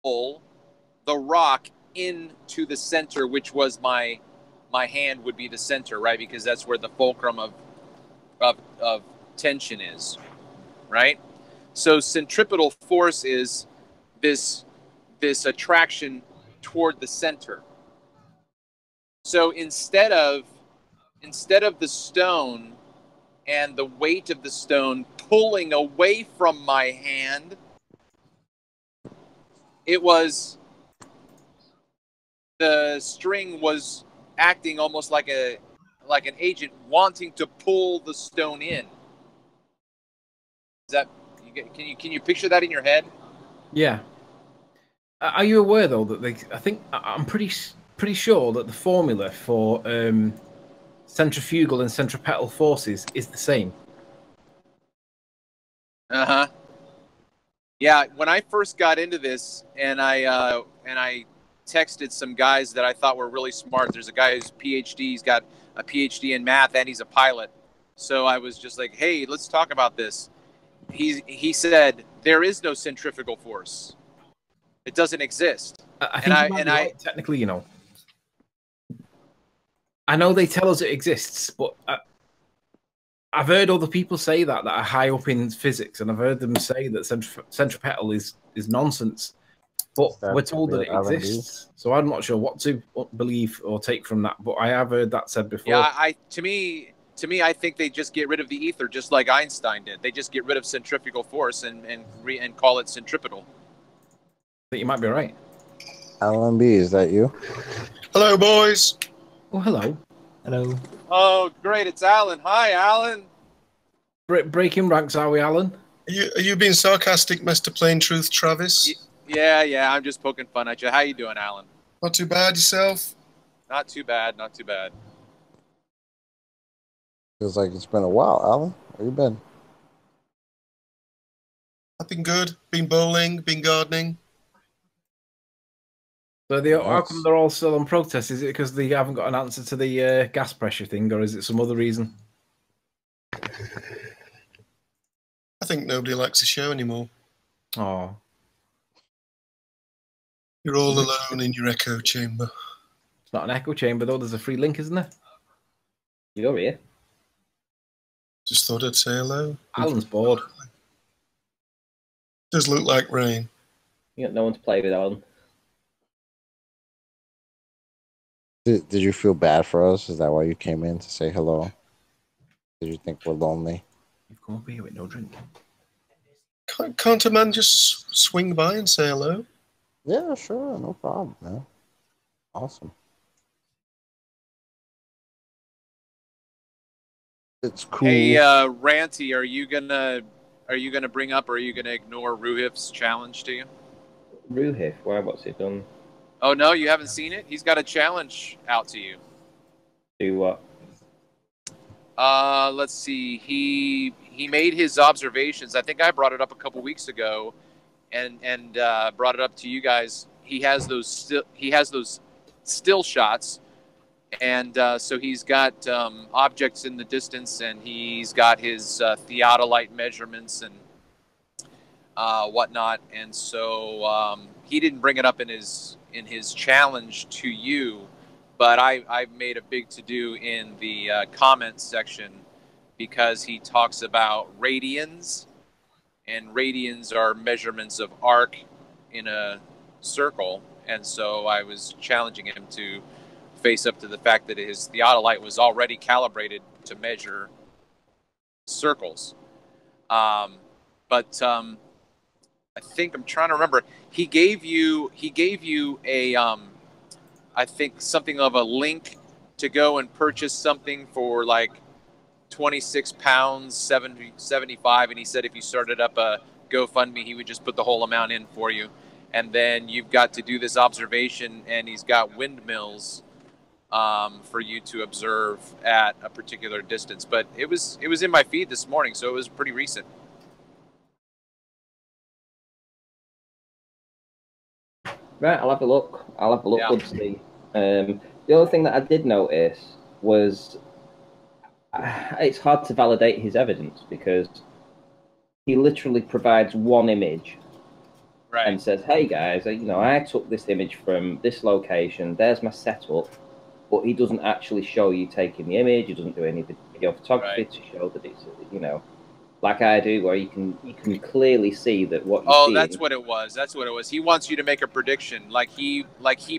pull the rock into the center, which was my hand would be the center, right? Because that's where the fulcrum of tension is, right? So centripetal force is this attraction toward the center. So instead of the stone and the weight of the stone pulling away from my hand, it was the string was acting almost like an agent wanting to pull the stone in. Is that can you picture that in your head? Yeah. Are you aware though that I'm pretty sure that the formula for centrifugal and centripetal forces is the same. Uh-huh. Yeah, when I first got into this, and I texted some guys that I thought were really smart. There's a guy who's PhD. He's got a PhD in math, and he's a pilot. So I was just like, "Hey, let's talk about this." He said there is no centrifugal force. It doesn't exist. I think you might be right, technically, you know. I know they tell us it exists, but I've heard other people say that are high up in physics, and I've heard them say that centripetal is nonsense. But we're told that it exists, so I'm not sure what to believe or take from that. But I have heard that said before. Yeah, to me, I think they just get rid of the ether, just like Einstein did. They just get rid of centrifugal force and call it centripetal. I think you might be right. Alan B, is that you? Hello, boys. Oh, hello. Hello. Oh, great! It's Alan. Hi, Alan. Breaking ranks, are we, Alan? Are you being sarcastic, Mr. Plain Truth, Travis? Yeah. I'm just poking fun at you. How you doing, Alan? Not too bad yourself? Not too bad. Not too bad. Feels like it's been a while, Alan. Where you been? I've been good. Been bowling. Been gardening. So how come they're all still on protest? Is it because they haven't got an answer to the gas pressure thing, or is it some other reason? I think nobody likes the show anymore. Oh. You're all alone in your echo chamber. It's not an echo chamber, though. There's a free link, isn't there? You're here. Just thought I'd say hello. Alan's bored. Does look like rain. You got no one to play with, Alan. Did you feel bad for us? Is that why you came in to say hello? Did you think we're lonely? You've come up here with no drink. Can't a man just swing by and say hello? Yeah, sure. No problem, man. Awesome. It's cool. Hey, Ranty, are you gonna bring up, or are you gonna ignore Ruhif's challenge to you? Ruhif? Why? What's he done? Oh no, you haven't seen it? He's got a challenge out to you. Do what? Let's see. He made his observations. I think I brought it up a couple weeks ago, and brought it up to you guys. He has those still shots, and so he's got objects in the distance, and he's got his theodolite measurements and whatnot. And so he didn't bring it up in his challenge to you, but I made a big to-do in the comments section, because he talks about radians, and radians are measurements of arc in a circle. And so I was challenging him to face up to the fact that his theodolite was already calibrated to measure circles. But I think I'm trying to remember. He gave you a I think something of a link to go and purchase something for like 26 pounds, 75, and he said if you started up a GoFundMe, he would just put the whole amount in for you. And then you've got to do this observation, and he's got windmills for you to observe at a particular distance. But it was in my feed this morning, so it was pretty recent. Right, I'll have a look. Yeah. Good to see. The other thing that I did notice was it's hard to validate his evidence, because he literally provides one image, and says, "Hey guys, I took this image from this location. There's my setup," but he doesn't actually show you taking the image. He doesn't do any video photography to show that it's like I do, where you can clearly see that what you're seeing. That's what it was. That's what it was. He wants you to make a prediction, like he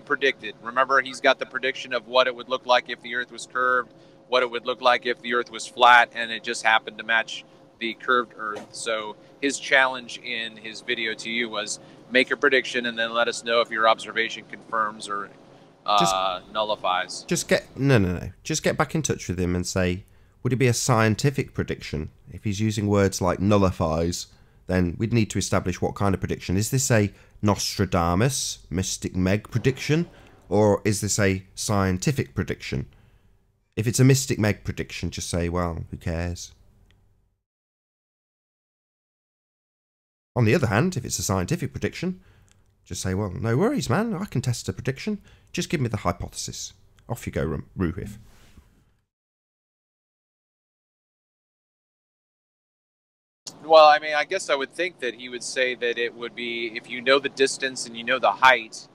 predicted. Remember, he's got the prediction of what it would look like if the Earth was curved, what it would look like if the Earth was flat, and it just happened to match the curved Earth. So his challenge in his video to you was make a prediction and then let us know if your observation confirms or nullifies. Just get Just get back in touch with him and say, would it be a scientific prediction? If he's using words like nullifies, then we'd need to establish what kind of prediction. Is this a Nostradamus, Mystic Meg prediction? Or is this a scientific prediction? If it's a Mystic Meg prediction, just say, well, who cares? On the other hand, if it's a scientific prediction, just say, well, no worries, man. I can test a prediction. Just give me the hypothesis. Off you go, Ruhif. Well, I mean, I guess I would think that he would say that it would be, if you know the distance and you know the height,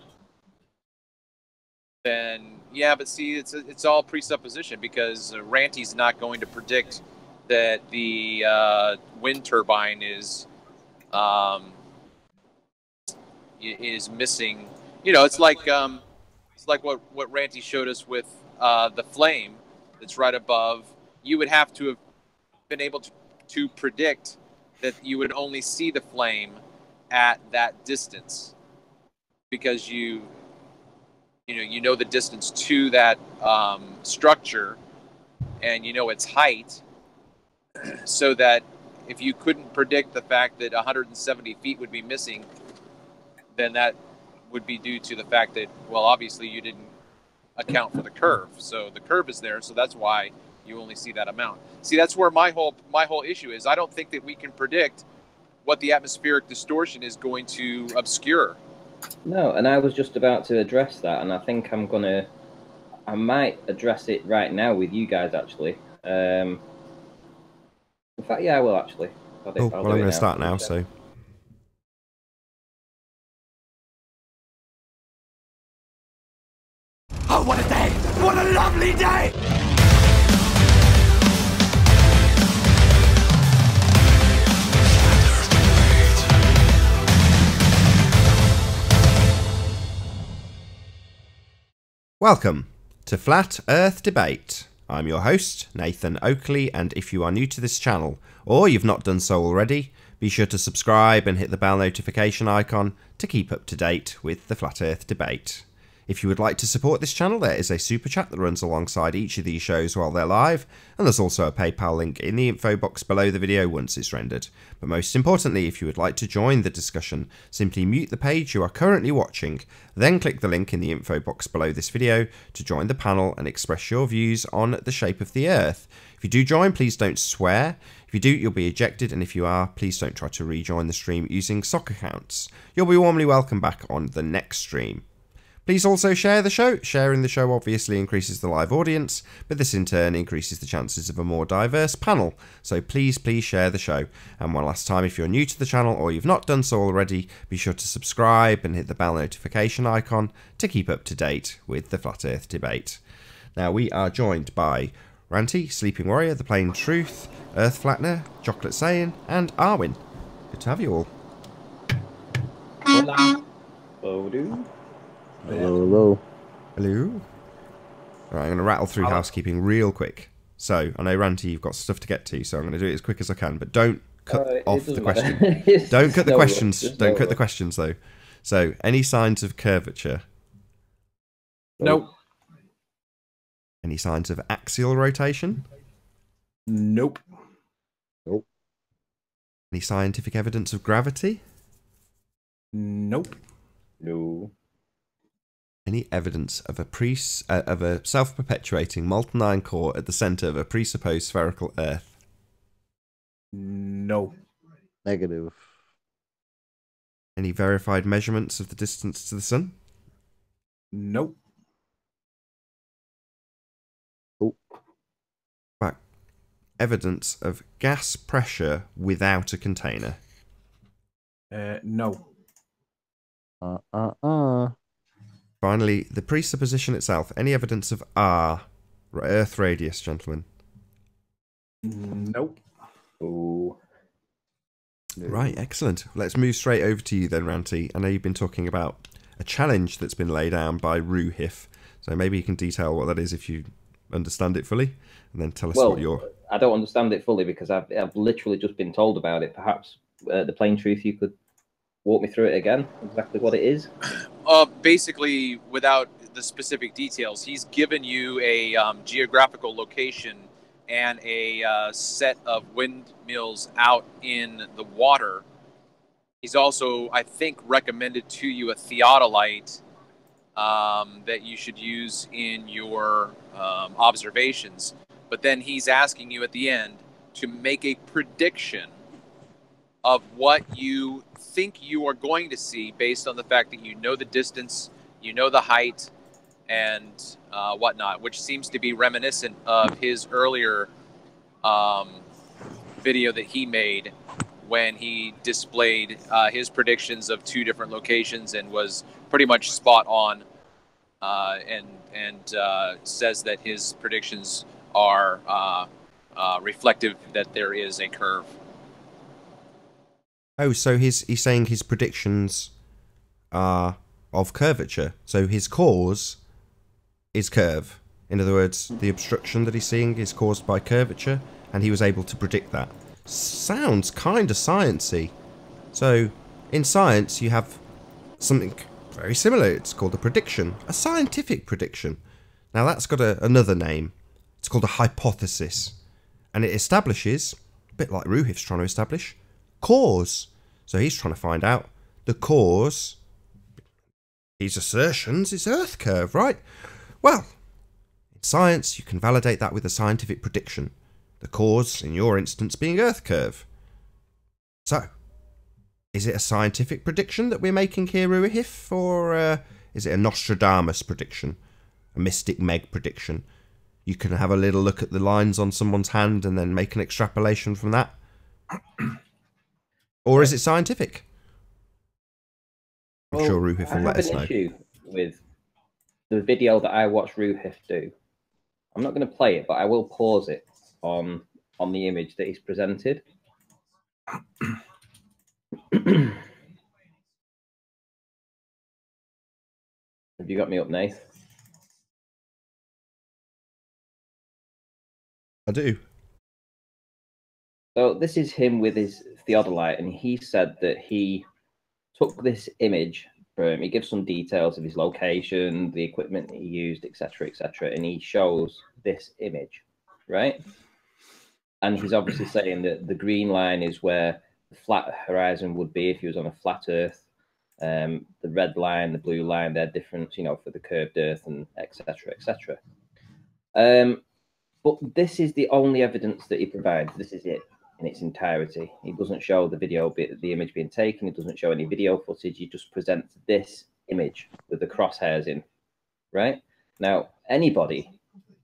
then yeah, but see, it's all presupposition, because Ranty's not going to predict that the wind turbine is missing. It's like what Ranty showed us with the flame that's right above. You would have to have been able to predict that you would only see the flame at that distance, because you know the distance to that structure, and you know its height, so that if you couldn't predict the fact that 170 feet would be missing, then that would be due to the fact that, well, obviously you didn't account for the curve. So the curve is there, so that's why you only see that amount. See, that's where my whole issue is. I don't think that we can predict what the atmospheric distortion is going to obscure. No, and I was just about to address that, and I think I might address it right now with you guys, actually. In fact, yeah, I will, actually. Well, I'm going to start now, so... Oh, what a day! What a lovely day! Welcome to Flat Earth Debate. I'm your host, Nathan Oakley, and if you are new to this channel, or you've not done so already, be sure to subscribe and hit the bell notification icon to keep up to date with the Flat Earth Debate. If you would like to support this channel, there is a super chat that runs alongside each of these shows while they're live, and there's also a PayPal link in the info box below the video once it's rendered. But most importantly, if you would like to join the discussion, simply mute the page you are currently watching, then click the link in the info box below this video to join the panel and express your views on the shape of the Earth. If you do join, please don't swear. If you do, you'll be ejected, and if you are, please don't try to rejoin the stream using sock accounts. You'll be warmly welcome back on the next stream. Please also share the show. Sharing the show obviously increases the live audience, but this in turn increases the chances of a more diverse panel. So please share the show. And one last time, if you're new to the channel or you've not done so already, be sure to subscribe and hit the bell notification icon to keep up to date with the Flat Earth Debate. Now, we are joined by Ranty, Sleeping Warrior, The Plain Truth, Earth Flattener, Chocolate Saiyan, and Arwin. Good to have you all. Hola. Hello. Hello. Hello. Right, I'm going to rattle through housekeeping real quick. So, I know, Ranty, you've got stuff to get to, so I'm going to do it as quick as I can, but don't cut off the question. Don't cut the questions. Don't cut the questions, though. So, any signs of curvature? Nope. Any signs of axial rotation? Nope. Nope. Any scientific evidence of gravity? Nope. No. Any evidence of a self-perpetuating molten iron core at the centre of a presupposed spherical Earth? No. Negative. Any verified measurements of the distance to the Sun? Nope. Nope. Right. Evidence of gas pressure without a container? No. Finally, the presupposition itself. Any evidence of R, Earth radius, gentlemen? Nope. Ooh. Right, excellent. Let's move straight over to you then, Ranty. I know you've been talking about a challenge that's been laid down by Ruhif, so maybe you can detail what that is if you understand it fully, and then tell us what you're... I don't understand it fully because I've literally just been told about it. Perhaps the plain truth, you could walk me through it again, exactly what it is? Basically, without the specific details, he's given you a geographical location and a set of windmills out in the water. He's also, I think, recommended to you a theodolite that you should use in your observations. But then he's asking you at the end to make a prediction of what you think you are going to see based on the fact that you know the distance, you know the height, and whatnot, which seems to be reminiscent of his earlier video that he made when he displayed his predictions of 2 different locations and was pretty much spot on, and says that his predictions are reflective that there is a curve. Oh, so he's saying his predictions are of curvature. So his cause is curve. In other words, the obstruction that he's seeing is caused by curvature, and he was able to predict that. Sounds kind of sciencey. So in science, you have something very similar. It's called a prediction, a scientific prediction. Now that's got another name. It's called a hypothesis, and it establishes, a bit like Ruhif's trying to establish, cause. So he's trying to find out the cause. His assertions is Earth curve, right? Well, in science, you can validate that with a scientific prediction. The cause, in your instance, being Earth curve. So, is it a scientific prediction that we're making here, Ruhif, or is it a Nostradamus prediction? A Mystic Meg prediction? You can have a little look at the lines on someone's hand and then make an extrapolation from that? Or is it scientific? I'm sure Ruhif will let us know. I have an issue with the video that I watched Ruhif do. I'm not going to play it, but I will pause it on the image that he's presented. Have you got me up, Nath? I do. So this is him with his theodolite, and he said that he took this image from, he gives some details of his location, the equipment that he used, etc., and he shows this image, right? And he's obviously saying that the green line is where the flat horizon would be if he was on a flat Earth. The red line, the blue line, they're different, you know, for the curved Earth, and etc. But this is the only evidence that he provides. This is it in its entirety. He doesn't show the video, the image being taken. He doesn't show any video footage. He just presents this image with the crosshairs in, right? Now, anybody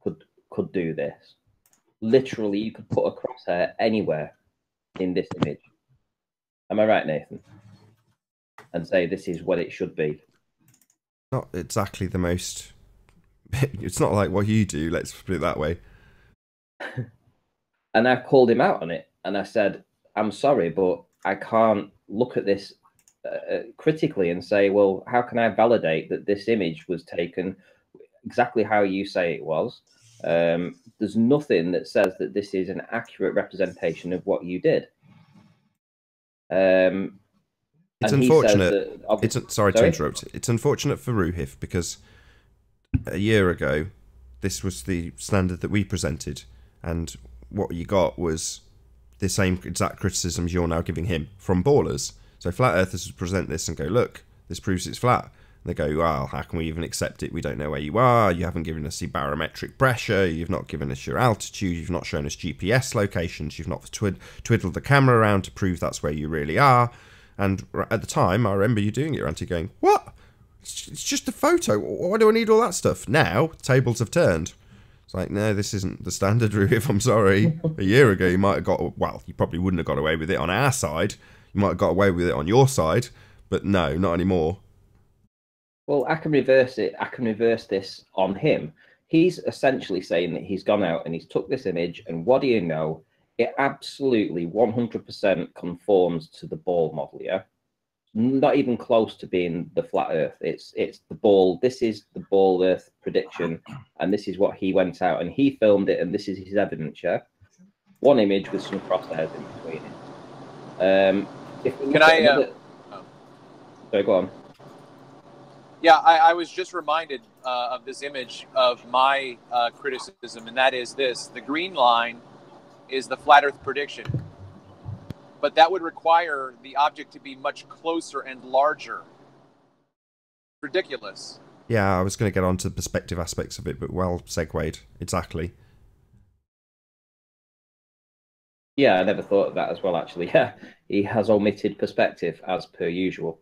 could do this. Literally, you could put a crosshair anywhere in this image. Am I right, Nathan? And say this is what it should be. Not exactly the most... It's not like what you do, let's put it that way. And I called him out on it, and I said, I'm sorry, but I can't look at this critically and say, well, how can I validate that this image was taken exactly how you say it was? There's nothing that says that this is an accurate representation of what you did. It's unfortunate. Sorry to interrupt. It's unfortunate for Ruhif because a year ago, this was the standard that we presented, and what you got was the same exact criticisms you're now giving him from ballers. So flat earthers would present this and go, look, this proves it's flat. And they go, well, how can we even accept it? We don't know where you are. You haven't given us the barometric pressure. You've not given us your altitude. You've not shown us GPS locations. You've not twiddled the camera around to prove that's where you really are. And at the time, I remember you doing it, Auntie, going, what? It's just a photo. Why do I need all that stuff? Now, tables have turned. It's like, no, this isn't the standard, Ruhif, I'm sorry. A year ago, you might have got, well, you probably wouldn't have got away with it on our side. You might have got away with it on your side. But no, not anymore. Well, I can reverse it. I can reverse this on him. He's essentially saying that he's gone out and he's took this image, and what do you know? It absolutely 100% conforms to the ball model, yeah? Not even close to being the flat Earth. It's the ball. This is the ball Earth prediction, and this is what he went out and he filmed it, and this is his evidence, yeah? One image with some crosshairs in between it. Can I... Sorry, go on. Yeah, I was just reminded of this image of my criticism, and that is this. The green line is the flat Earth prediction. But that would require the object to be much closer and larger. Ridiculous. Yeah, I was going to get on to the perspective aspects of it, but well segued. Exactly. Yeah, I never thought of that as well, actually. Yeah, he has omitted perspective, as per usual.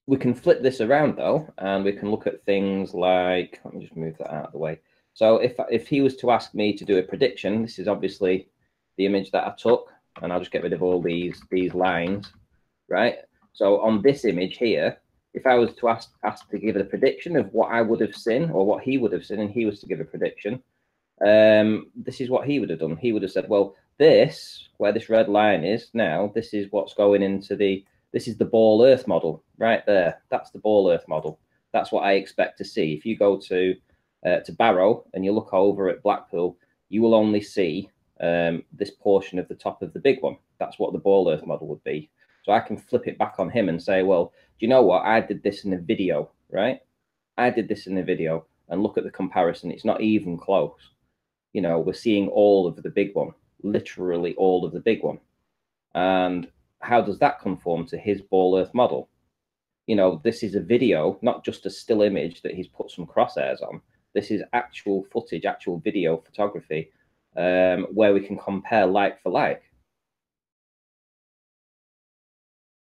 We can flip this around, though, and we can look at things like... Let me just move that out of the way. So if he was to ask me to do a prediction, this is obviously the image that I took, and I'll just get rid of all these lines, right? So on this image here, if I was to ask to give a prediction of what I would have seen or what he would have seen, and he was to give a prediction, this is what he would have done. He would have said, well, this, where this red line is now, this is what's going into this is the ball Earth model right there. That's the ball Earth model. That's what I expect to see. If you go to Barrow and you look over at Blackpool, you will only see this portion of the top of the big one. That's what the ball Earth model would be. So I can flip it back on him and say, well, do you know what? I did this in a video, right? I did this in a video, and look at the comparison. It's not even close. You know, we're seeing all of the big one, literally all of the big one. And how does that conform to his ball Earth model? You know, this is a video, not just a still image that he's put some crosshairs on. This is actual footage, actual video photography, where we can compare like for like.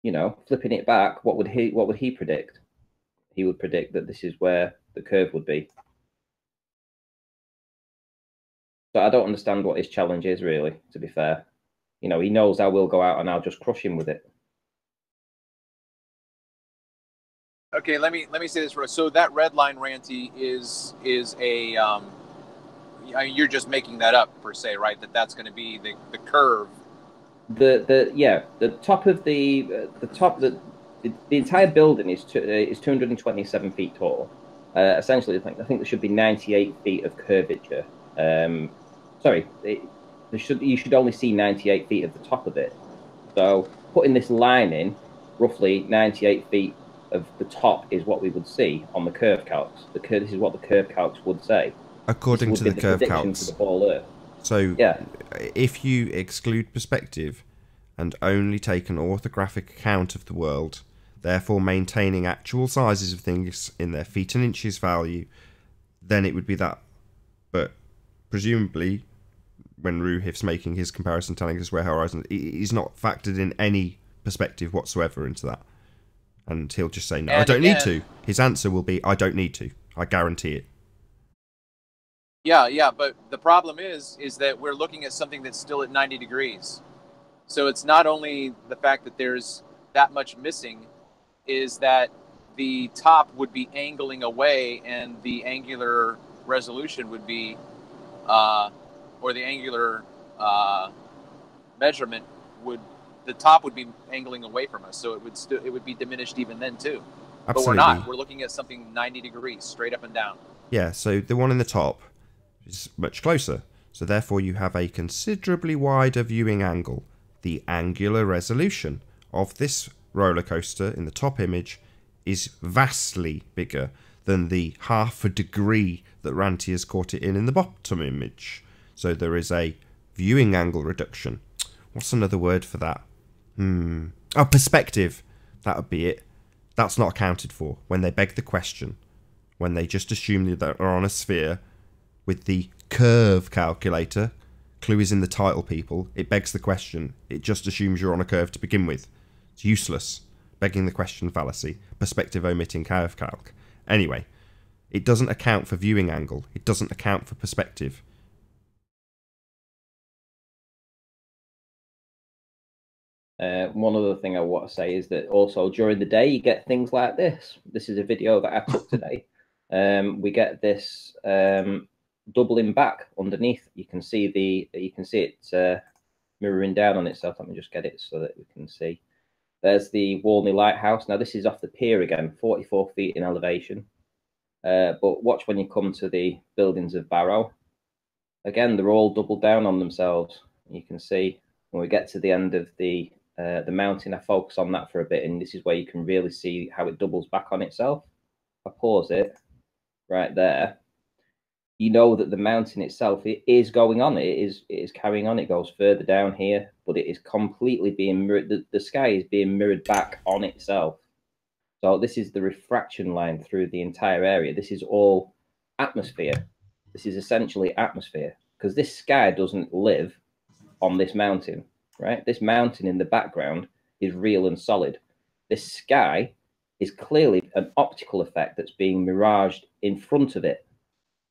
You know, flipping it back, what would he predict? He would predict that this is where the curve would be. So I don't understand what his challenge is, really, to be fair. You know, he knows I will go out and I'll just crush him with it. Okay, let me say this right. So that red line, Ranty, is a you're just making that up per se, right? That's going to be the curve. The top of the entire building is 227 feet tall. Essentially, I think there should be 98 feet of curvature. You should only see 98 feet of the top of it. So putting this line in, roughly 98 feet of the top is what we would see on the curve calcs. This is what the curve calcs would say. According to the curve calcs. For the ball Earth. So yeah, if you exclude perspective and only take an orthographic account of the world, therefore maintaining actual sizes of things in their feet and inches value, then it would be that. But presumably, when Ruhif's making his comparison telling us where horizon, he's not factored in any perspective whatsoever into that. And he'll just say, no, I don't need to. His answer will be, I don't need to. I guarantee it. Yeah, but the problem is that we're looking at something that's still at 90 degrees. So it's not only the fact that there's that much missing, is that the top would be angling away and the angular resolution would be, or the angular measurement the top would be angling away from us. So it would be diminished even then too. Absolutely. But we're not. We're looking at something 90 degrees straight up and down. Yeah, so the one in the top is much closer. So therefore you have a considerably wider viewing angle. The angular resolution of this roller coaster in the top image is vastly bigger than the half a degree that Ranty has caught it in the bottom image. So there is a viewing angle reduction. What's another word for that? Oh, perspective. That would be it. That's not accounted for when they beg the question. When they just assume that they're on a sphere with the curve calculator. Clue is in the title, people. It begs the question. It just assumes you're on a curve to begin with. It's useless. Begging the question fallacy. Perspective omitting curve calc. Anyway, it doesn't account for viewing angle. It doesn't account for perspective. One other thing I want to say is that also during the day you get things like this. This is a video that I took today. We get this doubling back underneath. You can see it mirroring down on itself. Let me just get it so that we can see. There's the Walney Lighthouse. Now this is off the pier again, 44 feet in elevation. But watch when you come to the buildings of Barrow. Again, they're all doubled down on themselves. You can see when we get to the end of the mountain, I focus on that for a bit, and this is where you can really see how it doubles back on itself. I pause it right there. You know that the mountain itself, it is going on. It is carrying on. It goes further down here, but it is completely being mirrored. The sky is being mirrored back on itself. So this is the refraction line through the entire area. This is all atmosphere. This is essentially atmosphere, because this sky doesn't live on this mountain, right? This mountain in the background is real and solid. This sky is clearly an optical effect that's being miraged in front of it,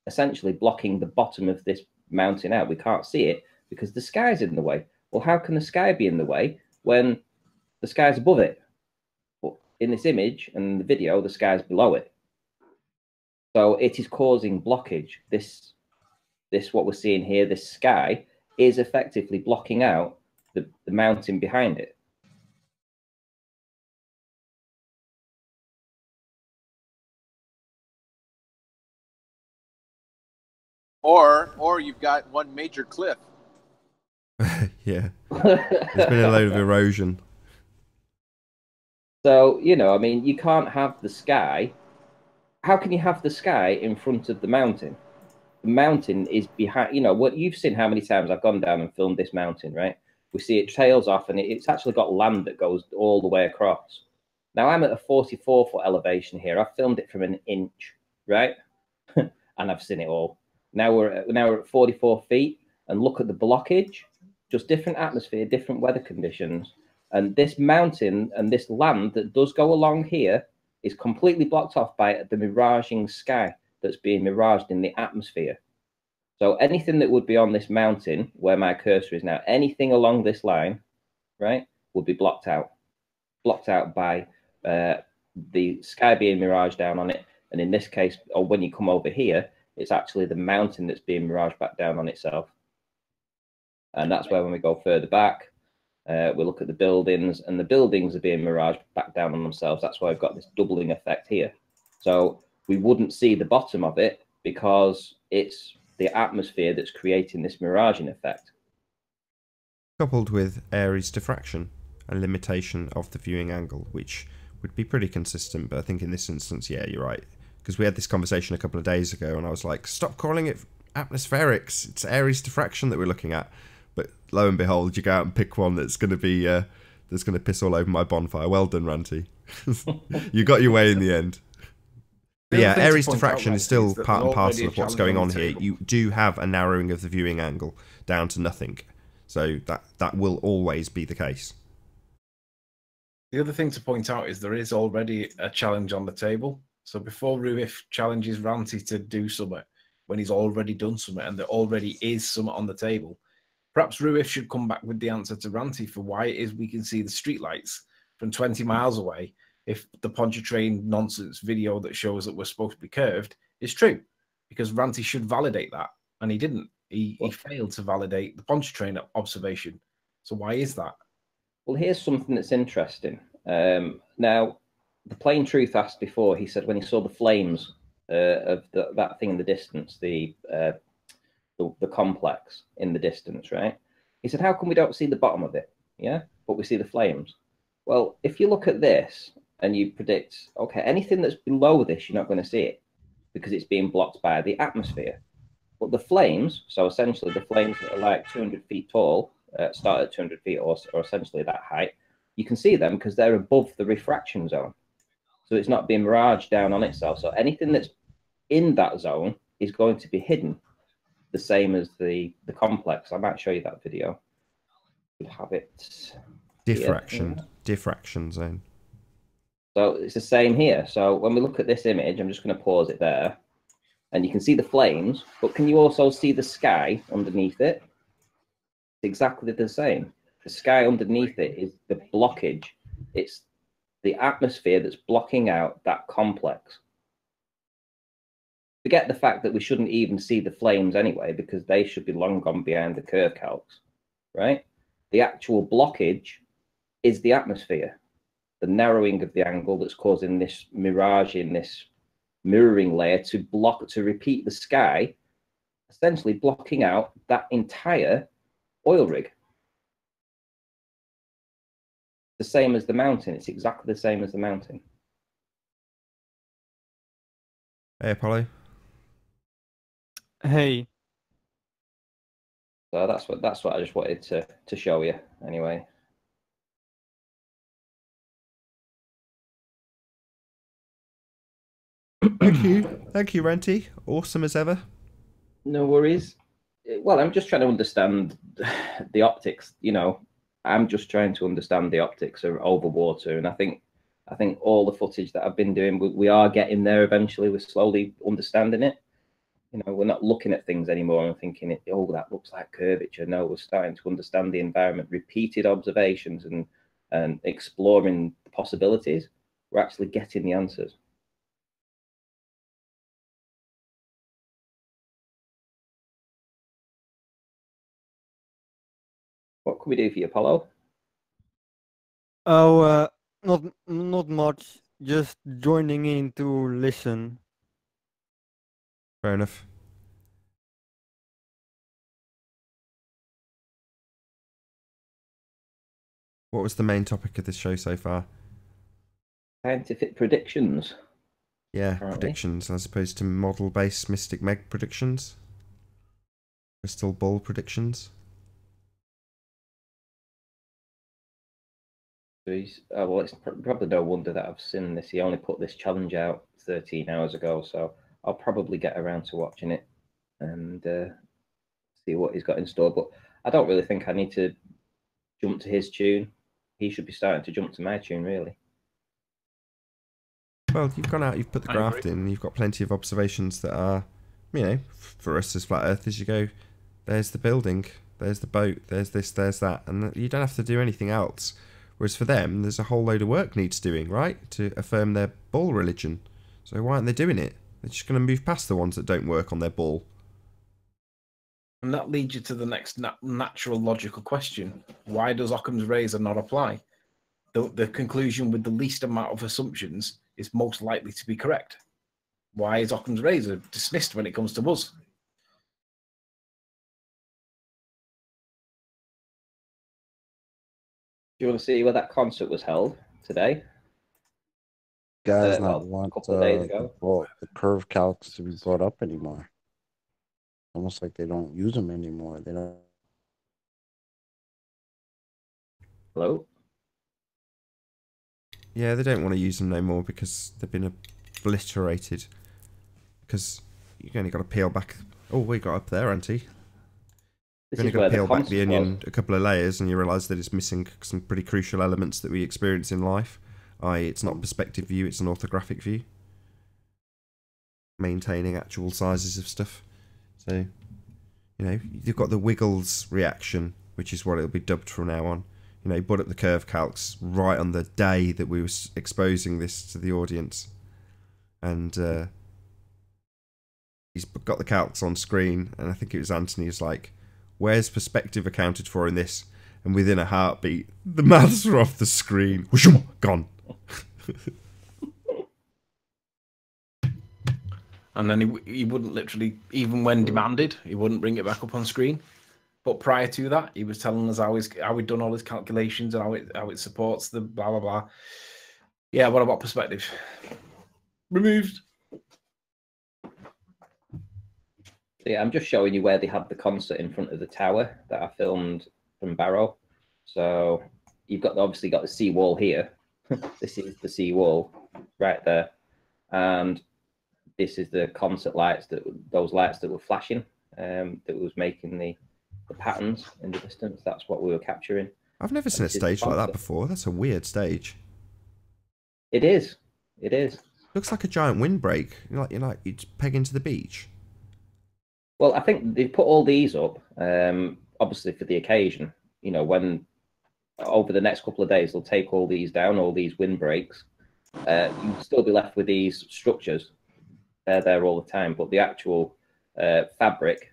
essentially blocking the bottom of this mountain out. We can't see it because the sky's in the way. Well, how can the sky be in the way when the sky's above it? Well, in this image and the video, the sky's below it. So it is causing blockage. This what we're seeing here, this sky, is effectively blocking out the mountain behind it. Or you've got one major cliff. Yeah. There's been a load of erosion. So, you know, I mean, you can't have the sky. How can you have the sky in front of the mountain? The mountain is behind, you know, what you've seen how many times I've gone down and filmed this mountain, right? We see it trails off, and it's actually got land that goes all the way across. Now, I'm at a 44-foot elevation here. I've filmed it from an inch, right? And I've seen it all. Now we're at 44 feet, and look at the blockage. Just different atmosphere, different weather conditions. And this mountain and this land that does go along here is completely blocked off by the miraging sky that's being miraged in the atmosphere. So anything that would be on this mountain, where my cursor is now, anything along this line, right, would be blocked out by the sky being miraged down on it. And in this case, or when you come over here, it's actually the mountain that's being miraged back down on itself. And that's where when we go further back, we look at the buildings, and the buildings are being miraged back down on themselves. That's why I've got this doubling effect here. So we wouldn't see the bottom of it because it's the atmosphere that's creating this miraging effect. Coupled with Aries diffraction, a limitation of the viewing angle, which would be pretty consistent. But I think in this instance, yeah, you're right. Because we had this conversation a couple of days ago, and I was like, stop calling it atmospherics. It's Aries diffraction that we're looking at. But lo and behold, you go out and pick one that's going to be that's going to piss all over my bonfire. Well done, Ranty. You got your way in the end. But yeah, Aries diffraction is still part and parcel of what's going on here. You do have a narrowing of the viewing angle down to nothing. So that will always be the case. The other thing to point out is there is already a challenge on the table. So before Ruif challenges Ranty to do something, when he's already done something and there already is something on the table, perhaps Ruif should come back with the answer to Ranty for why it is we can see the streetlights from 20 miles away if the Pontchartrain nonsense video that shows that we're supposed to be curved is true. Because Ranty should validate that, and he didn't. He failed to validate the Pontchartrain observation. So why is that? Well, here's something that's interesting. Now, the Plain Truth asked before, he said when he saw the flames of that thing in the distance, the complex in the distance, right? He said, how come we don't see the bottom of it? Yeah, but we see the flames. Well, if you look at this and you predict, okay, anything that's below this, you're not going to see it because it's being blocked by the atmosphere. But the flames, so essentially the flames that are like 200 feet tall, start at 200 feet or essentially that height, you can see them because they're above the refraction zone. So it's not being miraged down on itself. So anything that's in that zone is going to be hidden, the same as the complex. I might show you that video. You have it. Diffraction zone. So it's the same here. So when we look at this image, I'm just going to pause it there. And you can see the flames, but can you also see the sky underneath it? It's exactly the same. The sky underneath it is the blockage. It's the atmosphere that's blocking out that complex. Forget the fact that we shouldn't even see the flames anyway, because they should be long gone behind the curve calcs, right? The actual blockage is the atmosphere, the narrowing of the angle that's causing this mirage in this mirroring layer to repeat the sky, essentially blocking out that entire oil rig. The same as the mountain. It's exactly the same as the mountain. Hey, Apollo. Hey. So that's what I just wanted to show you anyway. Thank you, Renty. Awesome as ever. No worries. Well, I'm just trying to understand the optics. You know, I'm just trying to understand the optics of over water, and I think all the footage that I've been doing, we are getting there eventually. We're slowly understanding it. You know, we're not looking at things anymore and thinking, oh, that looks like curvature. No, we're starting to understand the environment, repeated observations and exploring the possibilities. We're actually getting the answers. What can we do for you, Apollo? Oh, not much. Just joining in to listen. Fair enough. What was the main topic of this show so far? Scientific predictions. Yeah, apparently. Predictions as opposed to model-based Mystic Meg predictions. Crystal Ball predictions. Well, it's probably no wonder that I've seen this. He only put this challenge out 13 hours ago, so I'll probably get around to watching it and see what he's got in store. But I don't really think I need to jump to his tune. He should be starting to jump to my tune, really. Well, you've gone out, you've put the graft in, and you've got plenty of observations that are, you know, for us as flat earthers, you go, there's the building, there's the boat, there's this, there's that, and you don't have to do anything else. Whereas for them, there's a whole load of work needs doing, right, to affirm their ball religion. So why aren't they doing it? They're just going to move past the ones that don't work on their ball. And that leads you to the next natural logical question. Why does Occam's razor not apply? The conclusion with the least amount of assumptions is most likely to be correct. Why is Occam's razor dismissed when it comes to us? Do you want to see where that concert was held today? Guys not want a couple of days ago. the curve calcs to be brought up anymore. Almost like they don't use them anymore. They don't. Hello? Yeah, they don't want to use them no more because they've been obliterated. Because you've only got to peel back. Oh, we got up there, Auntie. You've only got to peel back the onion a couple of layers and you realise that it's missing some pretty crucial elements that we experience in life. I.e., it's not a perspective view, it's an orthographic view. Maintaining actual sizes of stuff. So, you know, you've got the Wiggles reaction, which is what it'll be dubbed from now on. You know, put up the curve calcs right on the day that we were exposing this to the audience. And he's got the calcs on screen, and I think it was Anthony who's like, where's perspective accounted for in this? And within a heartbeat, the maths are off the screen. Whooshum, gone. And then he wouldn't literally, even when demanded, he wouldn't bring it back up on screen. But prior to that, he was telling us how he'd done all his calculations and how it supports the blah, blah, blah. Yeah, what about perspective? Removed. Yeah, I'm just showing you where they had the concert in front of the tower that I filmed from Barrow. So you've obviously got the seawall here. This is the seawall right there. And this is the concert lights, those lights that were flashing, that was making the patterns in the distance. That's what we were capturing. I've never seen a stage like that before. That's a weird stage. It is. It is. Looks like a giant windbreak. You're pegging to the beach. Well, I think they put all these up, obviously for the occasion. You know, when over the next couple of days, they'll take all these down, all these windbreaks. You'll still be left with these structures. They're there all the time, but the actual fabric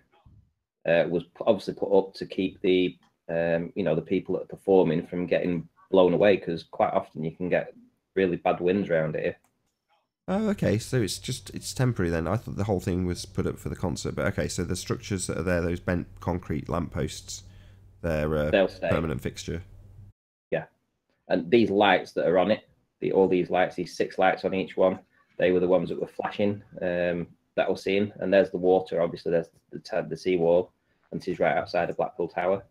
was obviously put up to keep the the people that are performing from getting blown away, because quite often you can get really bad winds around here. Oh, okay. So it's temporary then. I thought the whole thing was put up for the concert, but okay. So the structures that are there, those bent concrete lampposts, they'll stay. Permanent fixture. Yeah, and these lights that are on it, all these lights, these 6 lights on each one, they were the ones that were flashing. That we're seeing, and there's the water. Obviously, there's the seawall, and this is right outside of Blackpool Tower.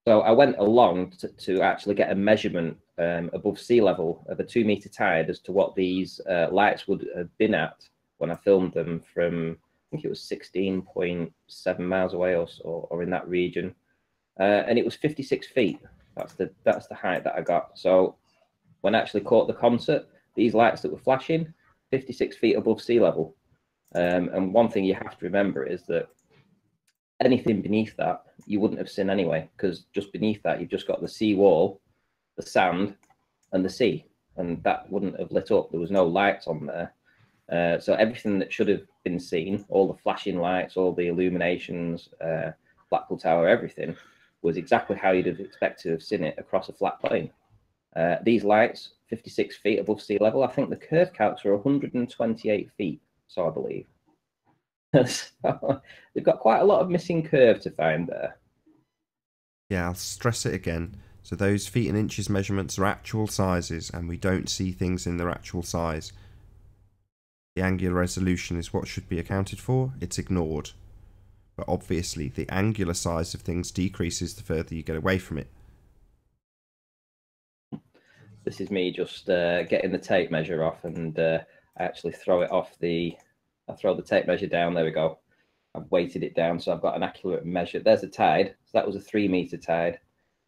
So I went along to actually get a measurement above sea level of a 2-meter tide as to what these lights would have been at when I filmed them from, I think it was 16.7 miles away or in that region. And it was 56 feet. That's the height that I got. So when I actually caught the concert, these lights that were flashing, 56 feet above sea level. And one thing you have to remember is that anything beneath that you wouldn't have seen anyway, because just beneath that you've just got the sea wall, the sand, and the sea, and that wouldn't have lit up. There was no lights on there. So everything that should have been seen, all the flashing lights, all the illuminations, Blackpool Tower, everything was exactly how you'd have expected to have seen it across a flat plain. These lights, 56 feet above sea level. I think the curve calcs are 128 feet, so I believe. So they've got quite a lot of missing curve to find there. Yeah, I'll stress it again. So those feet and inches measurements are actual sizes, and we don't see things in their actual size. The angular resolution is what should be accounted for. It's ignored. But obviously, the angular size of things decreases the further you get away from it. This is me just getting the tape measure off, and I actually throw it off I throw the tape measure down. There we go. I've weighted it down, so I've got an accurate measure. There's a tide. So that was a 3-meter tide.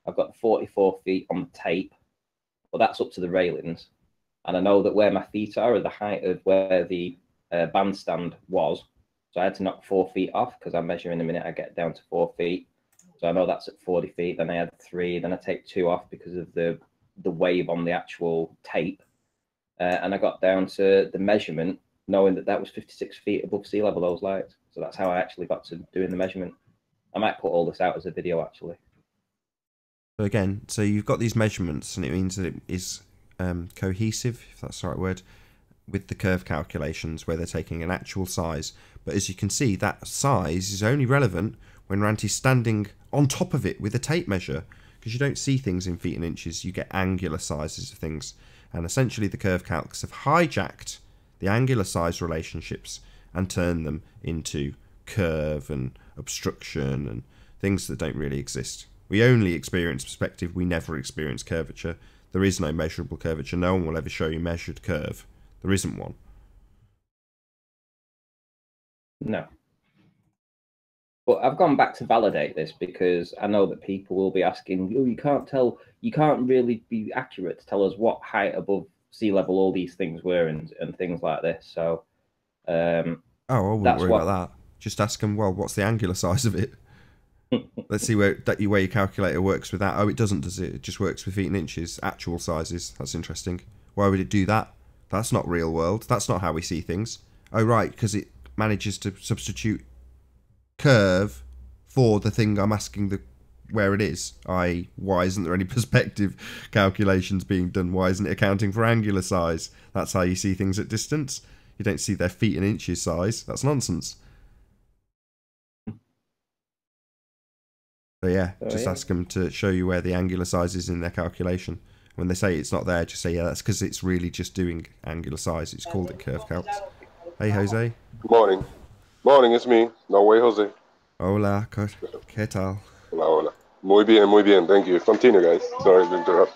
I've got 44 feet on the tape, but that's up to the railings. And I know that where my feet are the height of where the bandstand was. So I had to knock 4 feet off, because I measure in a minute. I get down to 4 feet. So I know that's at 40 feet. Then I had 3. Then I take 2 off because of the wave on the actual tape. And I got down to the measurement, knowing that was 56 feet above sea level, those lights. So that's how I actually got to doing the measurement. I might put all this out as a video, actually. So again, so you've got these measurements, and it means that it is cohesive, if that's the right word, with the curve calculations, where they're taking an actual size. But as you can see, that size is only relevant when Ranty's standing on top of it with a tape measure, because you don't see things in feet and inches, you get angular sizes of things. And essentially the curve calcs have hijacked the angular size relationships and turned them into curve and obstruction and things that don't really exist. We only experience perspective, we never experience curvature. There is no measurable curvature. No one will ever show you measured curve. There isn't one. No. But I've gone back to validate this, because I know that people will be asking, oh, you can't really be accurate to tell us what height above sea level all these things were and things like this. So I wouldn't worry about that. Just ask them, well, what's the angular size of it? Let's see where your calculator works with that. Oh, it doesn't, does it? It just works with feet and inches, actual sizes. That's interesting. Why would it do that? That's not real world. That's not how we see things. Oh, right, because it manages to substitute curve for the thing I'm asking where it is. I.e., why isn't there any perspective calculations being done? Why isn't it accounting for angular size? That's how you see things at distance. You don't see their feet and inches size. That's nonsense. So yeah, ask them to show you where the angular size is in their calculation. When they say it's not there, just say, yeah, that's because it's really just doing angular size. It's called it curve calcs. Hey, Jose. Good morning. Morning, it's me. No way, Jose. Hola, ¿qué tal? Hola, hola. Muy bien, thank you. Continue, guys. Sorry to interrupt.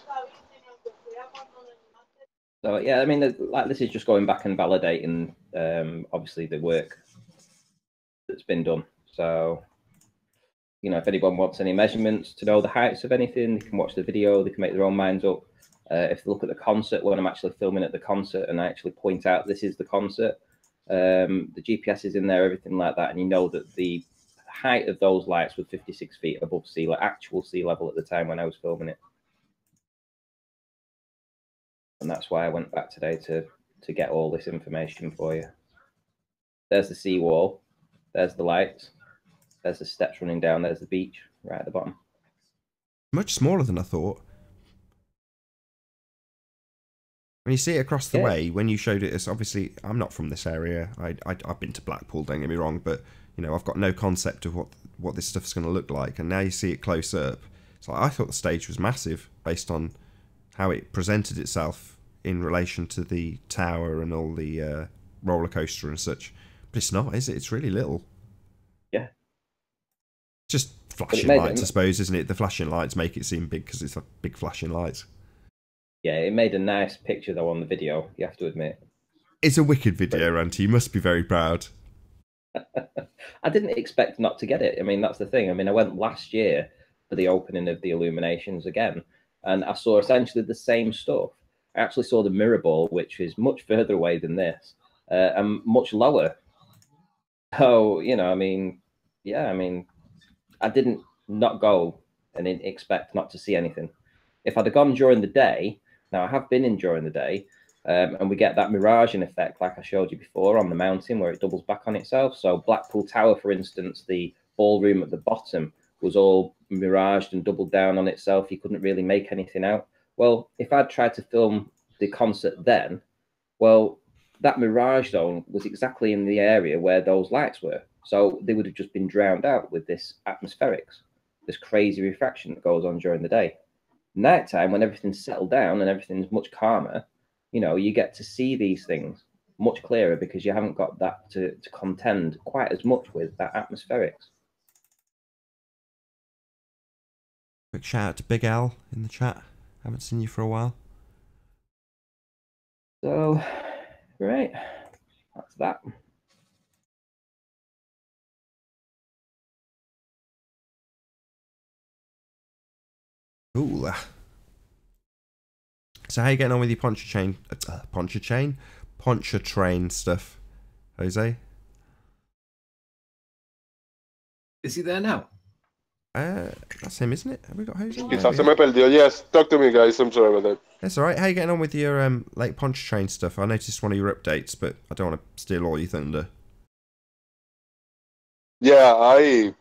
So yeah, I mean, like, this is just going back and validating, obviously, the work that's been done. So, you know, if anyone wants any measurements to know the heights of anything, they can watch the video, they can make their own minds up. If they look at the concert, when I'm actually filming at the concert and I actually point out this is the concert, the GPS is in there, everything like that, and you know that the height of those lights was 56 feet above sea level, actual sea level at the time when I was filming it. And that's why I went back today to get all this information for you. There's the seawall. There's the lights. There's the steps running down. There's the beach right at the bottom. Much smaller than I thought. When you see it across the way, when you showed it, it's obviously, I'm not from this area. I've been to Blackpool, don't get me wrong, but you know, I've got no concept of what this stuff's going to look like. And now you see it close up. It's like, I thought the stage was massive based on how it presented itself in relation to the tower and all the roller coaster and such. But it's not, is it? It's really little. Yeah. Just flashing lights, I suppose, isn't it? The flashing lights make it seem big because it's like big flashing lights. Yeah, it made a nice picture though on the video, you have to admit. It's a wicked video, Ranty. You must be very proud. I didn't expect not to get it. I mean, that's the thing. I mean, I went last year for the opening of the Illuminations again, and I saw essentially the same stuff. I actually saw the mirror ball, which is much further away than this, and much lower. So, you know, I mean, yeah, I mean, I didn't not go and expect not to see anything. If I'd have gone during the day, now I have been in during the day, and we get that miraging effect like I showed you before on the mountain where it doubles back on itself. So Blackpool Tower, for instance, the ballroom at the bottom was all miraged and doubled down on itself. You couldn't really make anything out. Well, if I'd tried to film the concert then, well, that mirage zone was exactly in the area where those lights were. So they would have just been drowned out with this atmospherics, this crazy refraction that goes on during the day. Nighttime, when everything's settled down and everything's much calmer, you know, you get to see these things much clearer because you haven't got that to contend quite as much with that atmospherics. Quick shout out to Big Al in the chat. Haven't seen you for a while. So, right, that's that. Ooh. So how you getting on with your poncho train stuff, Jose? Is he there now? That's him, isn't it? Have we got Jose? Quizás se me perdió. Yes, talk to me, guys. I'm sorry about that. That's all right. How you getting on with your Lake Pontchartrain stuff? I noticed one of your updates, but I don't want to steal all your thunder. Yeah, I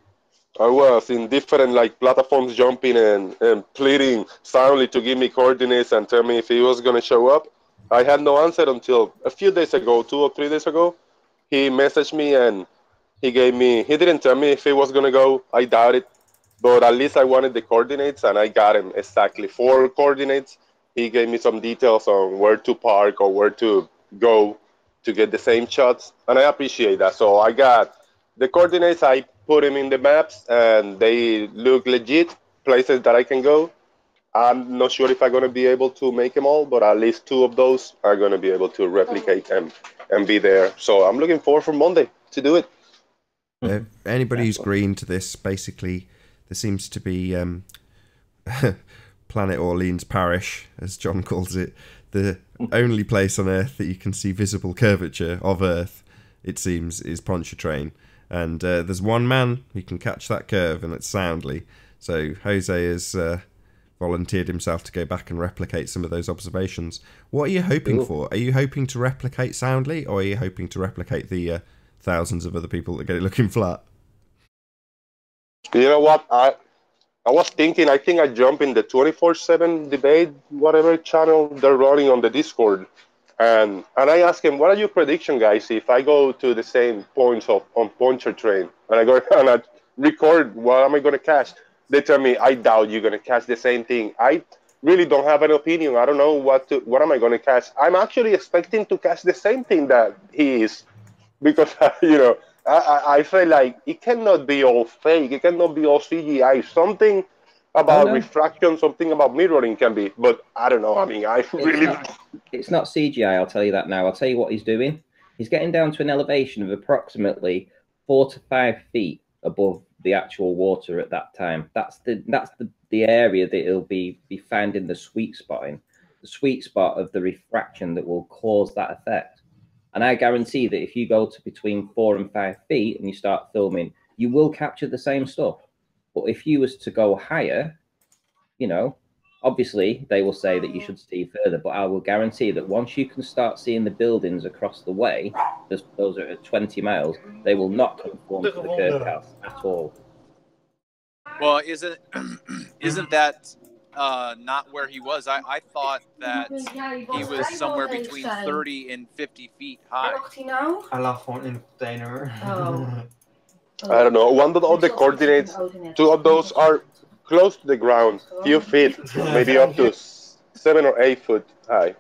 was in different like platforms jumping and pleading soundly to give me coordinates and tell me if he was going to show up. I had no answer until a few days ago, 2 or 3 days ago. He messaged me and he didn't tell me if he was going to go. I doubt it. But at least I wanted the coordinates and I got him exactly 4 coordinates. He gave me some details on where to park or where to go to get the same shots. And I appreciate that. So I got the coordinates. I put them in the maps and they look legit, places that I can go. I'm not sure if I'm going to be able to make them all, but at least 2 of those are going to be able to replicate them and be there. So I'm looking forward for Monday to do it. Anybody who's green to this, basically, there seems to be Planet Orleans Parish, as John calls it, the only place on Earth that you can see visible curvature of Earth, it seems, is Pontchartrain. And there's one man who can catch that curve, and it's soundly. So Jose has volunteered himself to go back and replicate some of those observations. What are you hoping for? Are you hoping to replicate soundly, or are you hoping to replicate the thousands of other people that get it looking flat? You know what? I was thinking, I think I jump in the 24/7 debate, whatever channel they're running on the Discord. And I asked him, what are your predictions, guys, if I go to the same points on Pontchartrain and I go and I record what am I going to catch? They tell me, I doubt you're going to catch the same thing. I really don't have an opinion. I don't know what am I going to catch. I'm actually expecting to catch the same thing that he is because, you know, I feel like it cannot be all fake. It cannot be all CGI. Something about refraction, something about mirroring can be, but I don't know. I mean, it's not CGI. I'll tell you that now. I'll tell you what he's doing. He's getting down to an elevation of approximately 4 to 5 feet above the actual water at that time. That's the area that he'll be finding the sweet spot in, the sweet spot of the refraction that will cause that effect. And I guarantee that if you go to between 4 and 5 feet and you start filming, you will capture the same stuff. But if you was to go higher, you know, Obviously, they will say that you should see further, but I will guarantee that once you can start seeing the buildings across the way, those are at 20 miles, they will not conform to the Kirkhouse at all. Well, isn't that not where he was? I thought that he was somewhere between 30 and 50 feet high. Hij lag gewoon in een container. I don't know. One of the coordinates, 2 of those are close to the ground, few feet, maybe up to 7 or 8 foot high.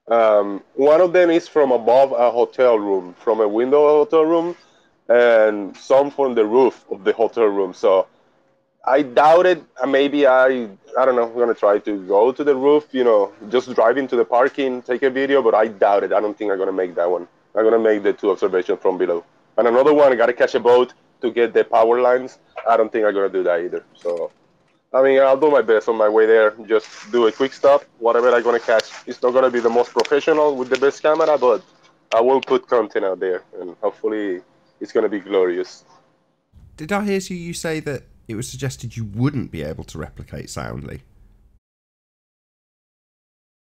One of them is from above a hotel room, from a window of a hotel room, and some from the roof of the hotel room. So I doubt it. Maybe I don't know. I'm gonna try to go to the roof. You know, just drive into the parking, take a video. But I doubt it. I don't think I'm gonna make that one. I'm gonna make the 2 observations from below. And another one, I gotta catch a boat to get the power lines. I don't think I'm gonna do that either. So, I mean, I'll do my best on my way there. Just do a quick stop. Whatever I'm gonna catch, it's not gonna be the most professional with the best camera, but I will put content out there, and hopefully, it's gonna be glorious. Did I hear you say that it was suggested you wouldn't be able to replicate soundly?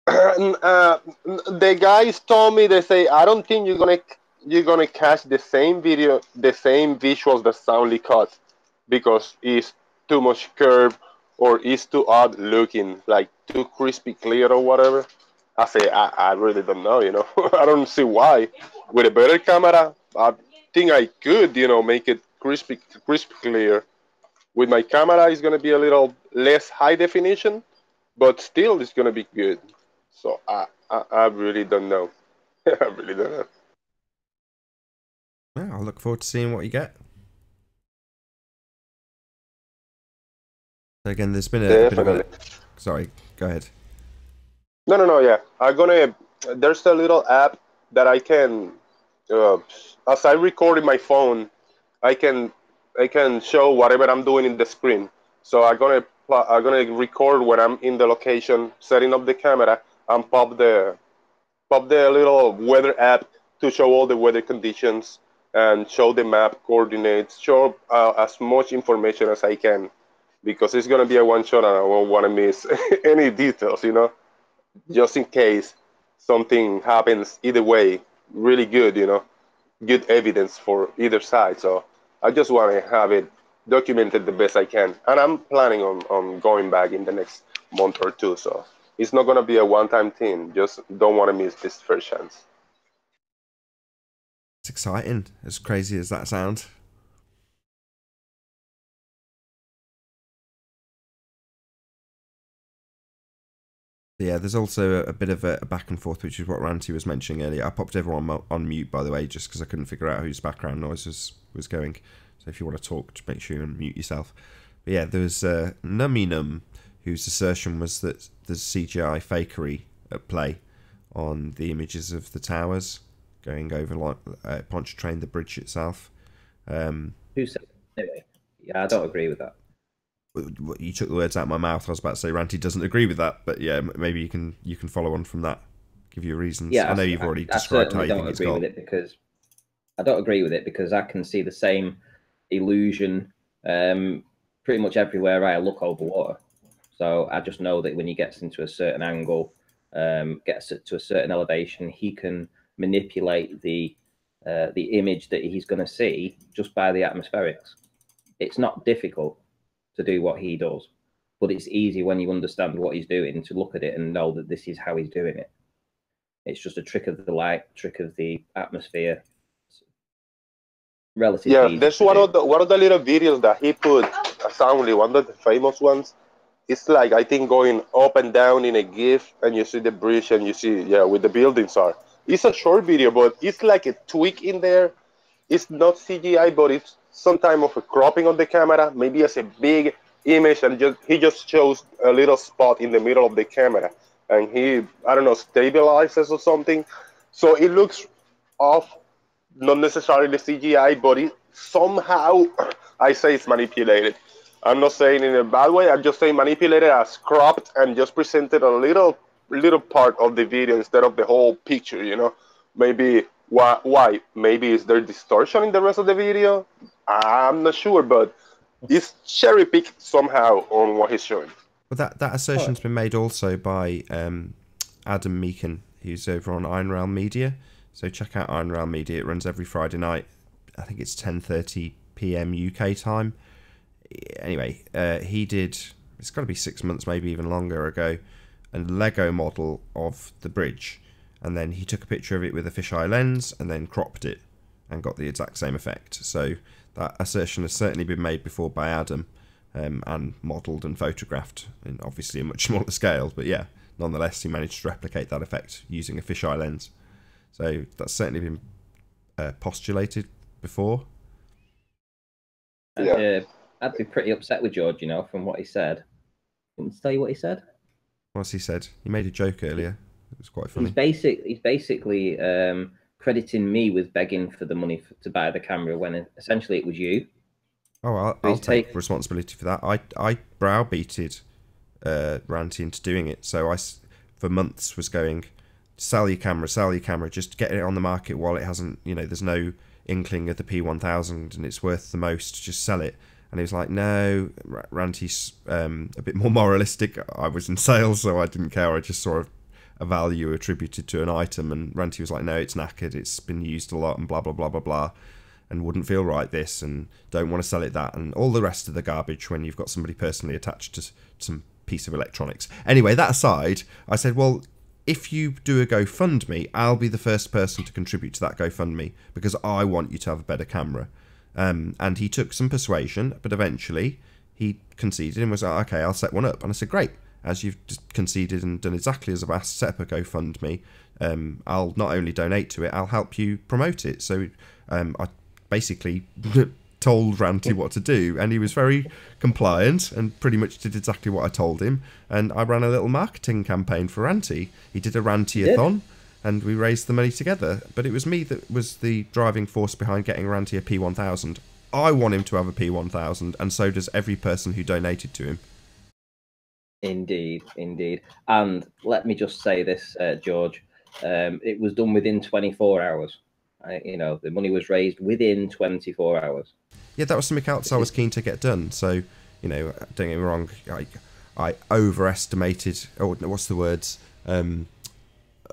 The guys told me, they say, I don't think you're gonna catch the same video, the same visuals that Soundly caught, because it's too much curve or it's too odd looking, like too crispy clear or whatever. I say I really don't know, you know. I don't see why. With a better camera, I think I could, you know, make it crispy clear. With my camera, it's gonna be a little less high definition, but still it's gonna be good. So I really don't know. I really don't know. Yeah, I'll look forward to seeing what you get. So again, there's been a bit of a... Sorry, go ahead. No, yeah. There's a little app that I can, as I record in my phone, I can show whatever I'm doing in the screen. So I'm gonna record when I'm in the location, setting up the camera, and pop the little weather app to show all the weather conditions and show the map coordinates, show as much information as I can, because it's gonna be a one shot and I won't want to miss any details, you know, just in case something happens either way. Really good, you know, good evidence for either side. So I just want to have it documented the best I can, and I'm planning on going back in the next month or 2. So it's not gonna be a one-time thing. Just don't want to miss this first chance. It's exciting, as crazy as that sounds. Yeah, there's also a bit of a back and forth, which is what Ranty was mentioning earlier. I popped everyone on mute, by the way, just because I couldn't figure out whose background noise was going. So if you want to talk, just make sure you unmute yourself. But yeah, there was Nummy Num, whose assertion was that there's CGI fakery at play on the images of the towers going over like Pontchartrain, the bridge itself. Who said that? Anyway, yeah, I don't agree with that. You took the words out of my mouth. I was about to say Ranty doesn't agree with that, but yeah, maybe you can follow on from that. Give you reasons. Yeah, I know you've already described how you think it's got. I don't agree with it because I can see the same illusion pretty much everywhere I look over water. So I just know that when he gets into a certain angle, gets to a certain elevation, he can manipulate the image that he's going to see just by the atmospherics. It's not difficult to do what he does, but it's easy when you understand what he's doing to look at it and know that this is how he's doing it. It's just a trick of the light, trick of the atmosphere. Relatively yeah, there's one of the little videos that he put, Soundly, one of the famous ones. It's like, I think, going up and down in a GIF, and you see the bridge, and you see, yeah, where the buildings are. It's a short video, but it's like a tweak in there. It's not CGI, but it's some type of a cropping of the camera, maybe as a big image, and he just shows a little spot in the middle of the camera, and he, I don't know, stabilizes or something. So it looks off, not necessarily CGI, but it somehow, I say it's manipulated. I'm not saying in a bad way, I'm just saying manipulated as cropped and just presented a little part of the video instead of the whole picture, you know? Maybe, why? Maybe is there distortion in the rest of the video? I'm not sure, but it's cherry-picked somehow on what he's showing. Well, that assertion's been made also by Adam Meakin, who's over on Iron Realm Media. So check out Iron Realm Media. It runs every Friday night. I think it's 10:30 p.m. UK time. Anyway, he did, it's got to be 6 months, maybe even longer ago, a Lego model of the bridge. And then he took a picture of it with a fisheye lens and then cropped it and got the exact same effect. So that assertion has certainly been made before by Adam, and modelled and photographed in obviously a much smaller scale. But yeah, nonetheless, he managed to replicate that effect using a fisheye lens. So that's certainly been postulated before. I'd be pretty upset with George, you know, from what he said. Can I tell you what he said? What's he said? He made a joke earlier. It was quite funny. He's basically crediting me with begging for the money to buy the camera when essentially it was you. Oh, I'll take responsibility for that. I browbeated Ranty into doing it. So I, for months, was going, sell your camera, just get it on the market while it hasn't, you know, there's no inkling of the P1000 and it's worth the most, just sell it. And he was like, no, Ranty's a bit more moralistic. I was in sales, so I didn't care. I just saw a value attributed to an item, and Ranty was like, no, it's knackered, it's been used a lot, and blah, blah, blah, blah, blah, and wouldn't feel right this, and don't want to sell it that, and all the rest of the garbage when you've got somebody personally attached to some piece of electronics. Anyway, that aside, I said, well, if you do a GoFundMe, I'll be the first person to contribute to that GoFundMe, because I want you to have a better camera. And he took some persuasion, but eventually he conceded and was like, okay, I'll set one up. And I said, great, as you've just conceded and done exactly as I've asked, set up a GoFundMe. I'll not only donate to it, I'll help you promote it. So I basically told Ranty what to do, and he was very compliant and pretty much did exactly what I told him. And I ran a little marketing campaign for Ranty. He did a Ranty-a-thon. And we raised the money together. But it was me that was the driving force behind getting Ranty a P1000. I want him to have a P1000, and so does every person who donated to him. Indeed, indeed. And let me just say this, George. It was done within 24 hours. You know, the money was raised within 24 hours. Yeah, that was something else I was keen to get done. So, you know, don't get me wrong, I overestimated, or what's the words?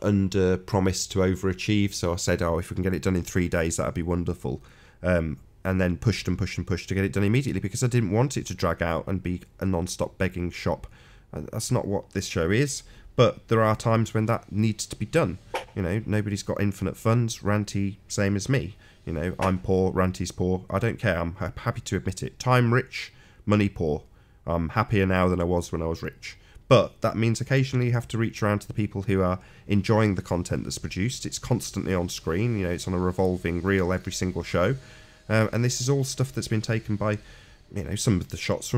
Under promised to overachieve. So I said, oh, if we can get it done in 3 days, that'd be wonderful. And then pushed and pushed and pushed to get it done immediately, because I didn't want it to drag out and be a non-stop begging shop. That's not what this show is. But there are times when that needs to be done. You know, nobody's got infinite funds. Ranty, same as me. You know, I'm poor, Ranty's poor. I don't care. I'm happy to admit it. Time rich, money poor. I'm happier now than I was when I was rich. But that means occasionally you have to reach around to the people who are enjoying the content that's produced. It's constantly on screen. You know, it's on a revolving reel every single show. And this is all stuff that's been taken by, you know, some of the shots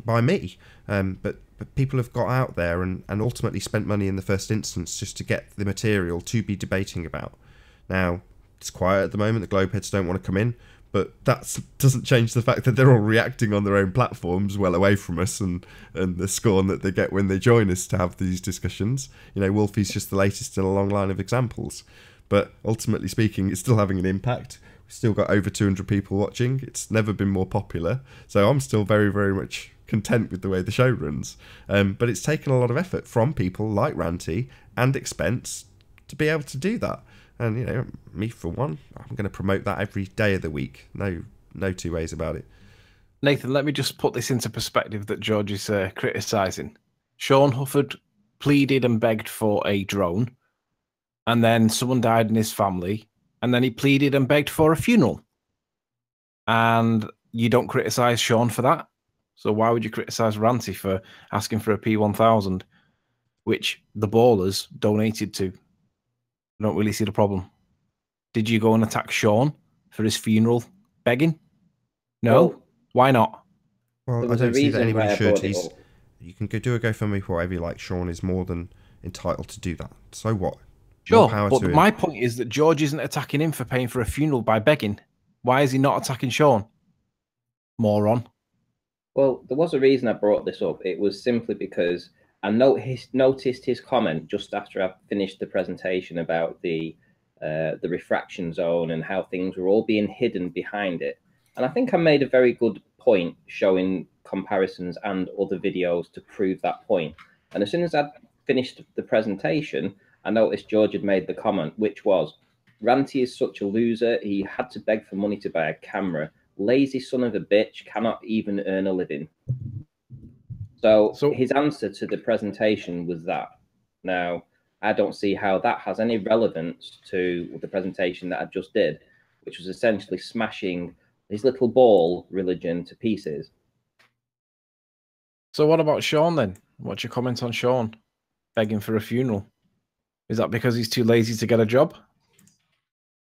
by me. But people have got out there and ultimately spent money in the first instance just to get the material to be debating about. Now, it's quiet at the moment. The Globeheads don't want to come in. But that doesn't change the fact that they're all reacting on their own platforms well away from us, and the scorn that they get when they join us to have these discussions. You know, Wolfie's just the latest in a long line of examples. But ultimately speaking, it's still having an impact. We've still got over 200 people watching. It's never been more popular. So I'm still very, very much content with the way the show runs. But it's taken a lot of effort from people like Ranty and expense to be able to do that. And, you know, me for one, I'm going to promote that every day of the week. No two ways about it. Nathan, let me just put this into perspective that George is criticising. Sean Hufford pleaded and begged for a drone, and then someone died in his family, and then he pleaded and begged for a funeral. And you don't criticise Sean for that? So why would you criticise Ranty for asking for a P1000, which the Ballers donated to? I don't really see the problem. Did you go and attack Sean for his funeral begging? No? Well, why not? Well, I don't see that anybody should. You can go do a GoFundMe for whatever you like. Sean is more than entitled to do that. So what? Sure, but my point is that George isn't attacking him for paying for a funeral by begging. Why is he not attacking Sean? Moron. Well, there was a reason I brought this up. It was simply because I noticed his comment just after I finished the presentation about the refraction zone and how things were all being hidden behind it. And I think I made a very good point showing comparisons and other videos to prove that point. And as soon as I'd finished the presentation, I noticed George had made the comment, which was, Ranty is such a loser, he had to beg for money to buy a camera. Lazy son of a bitch, cannot even earn a living. So his answer to the presentation was that. Now, I don't see how that has any relevance to the presentation that I just did, which was essentially smashing his little ball religion to pieces. So what about Sean then? What's your comment on Sean begging for a funeral? Is that because he's too lazy to get a job?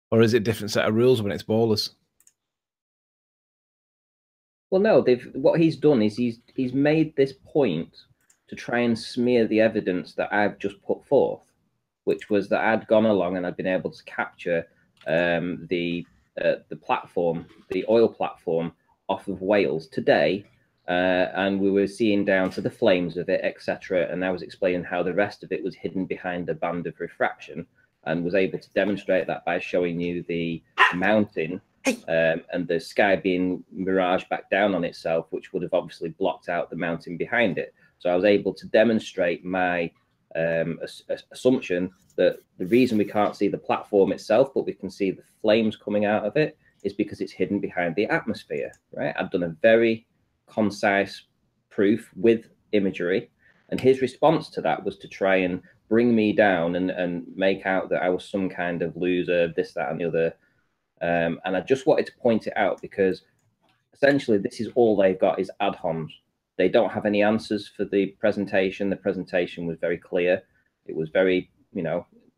Or is it a different set of rules when it's ballers? Well, no, what he's done is he's made this point to try and smear the evidence that I've just put forth, which was that I'd gone along and I'd been able to capture the platform, the oil platform off of Wales today, and we were seeing down to the flames of it, etc. And I was explaining how the rest of it was hidden behind a band of refraction, and was able to demonstrate that by showing you the mountain and the sky being miraged back down on itself, which would have obviously blocked out the mountain behind it. So I was able to demonstrate my assumption that the reason we can't see the platform itself, but we can see the flames coming out of it, is because it's hidden behind the atmosphere, right? I've done a very concise proof with imagery, and his response to that was to try and bring me down and make out that I was some kind of loser, this, that, and the other. And I just wanted to point it out because essentially this is all they've got is ad homs. They don't have any answers for the presentation. The presentation was very clear. It was very,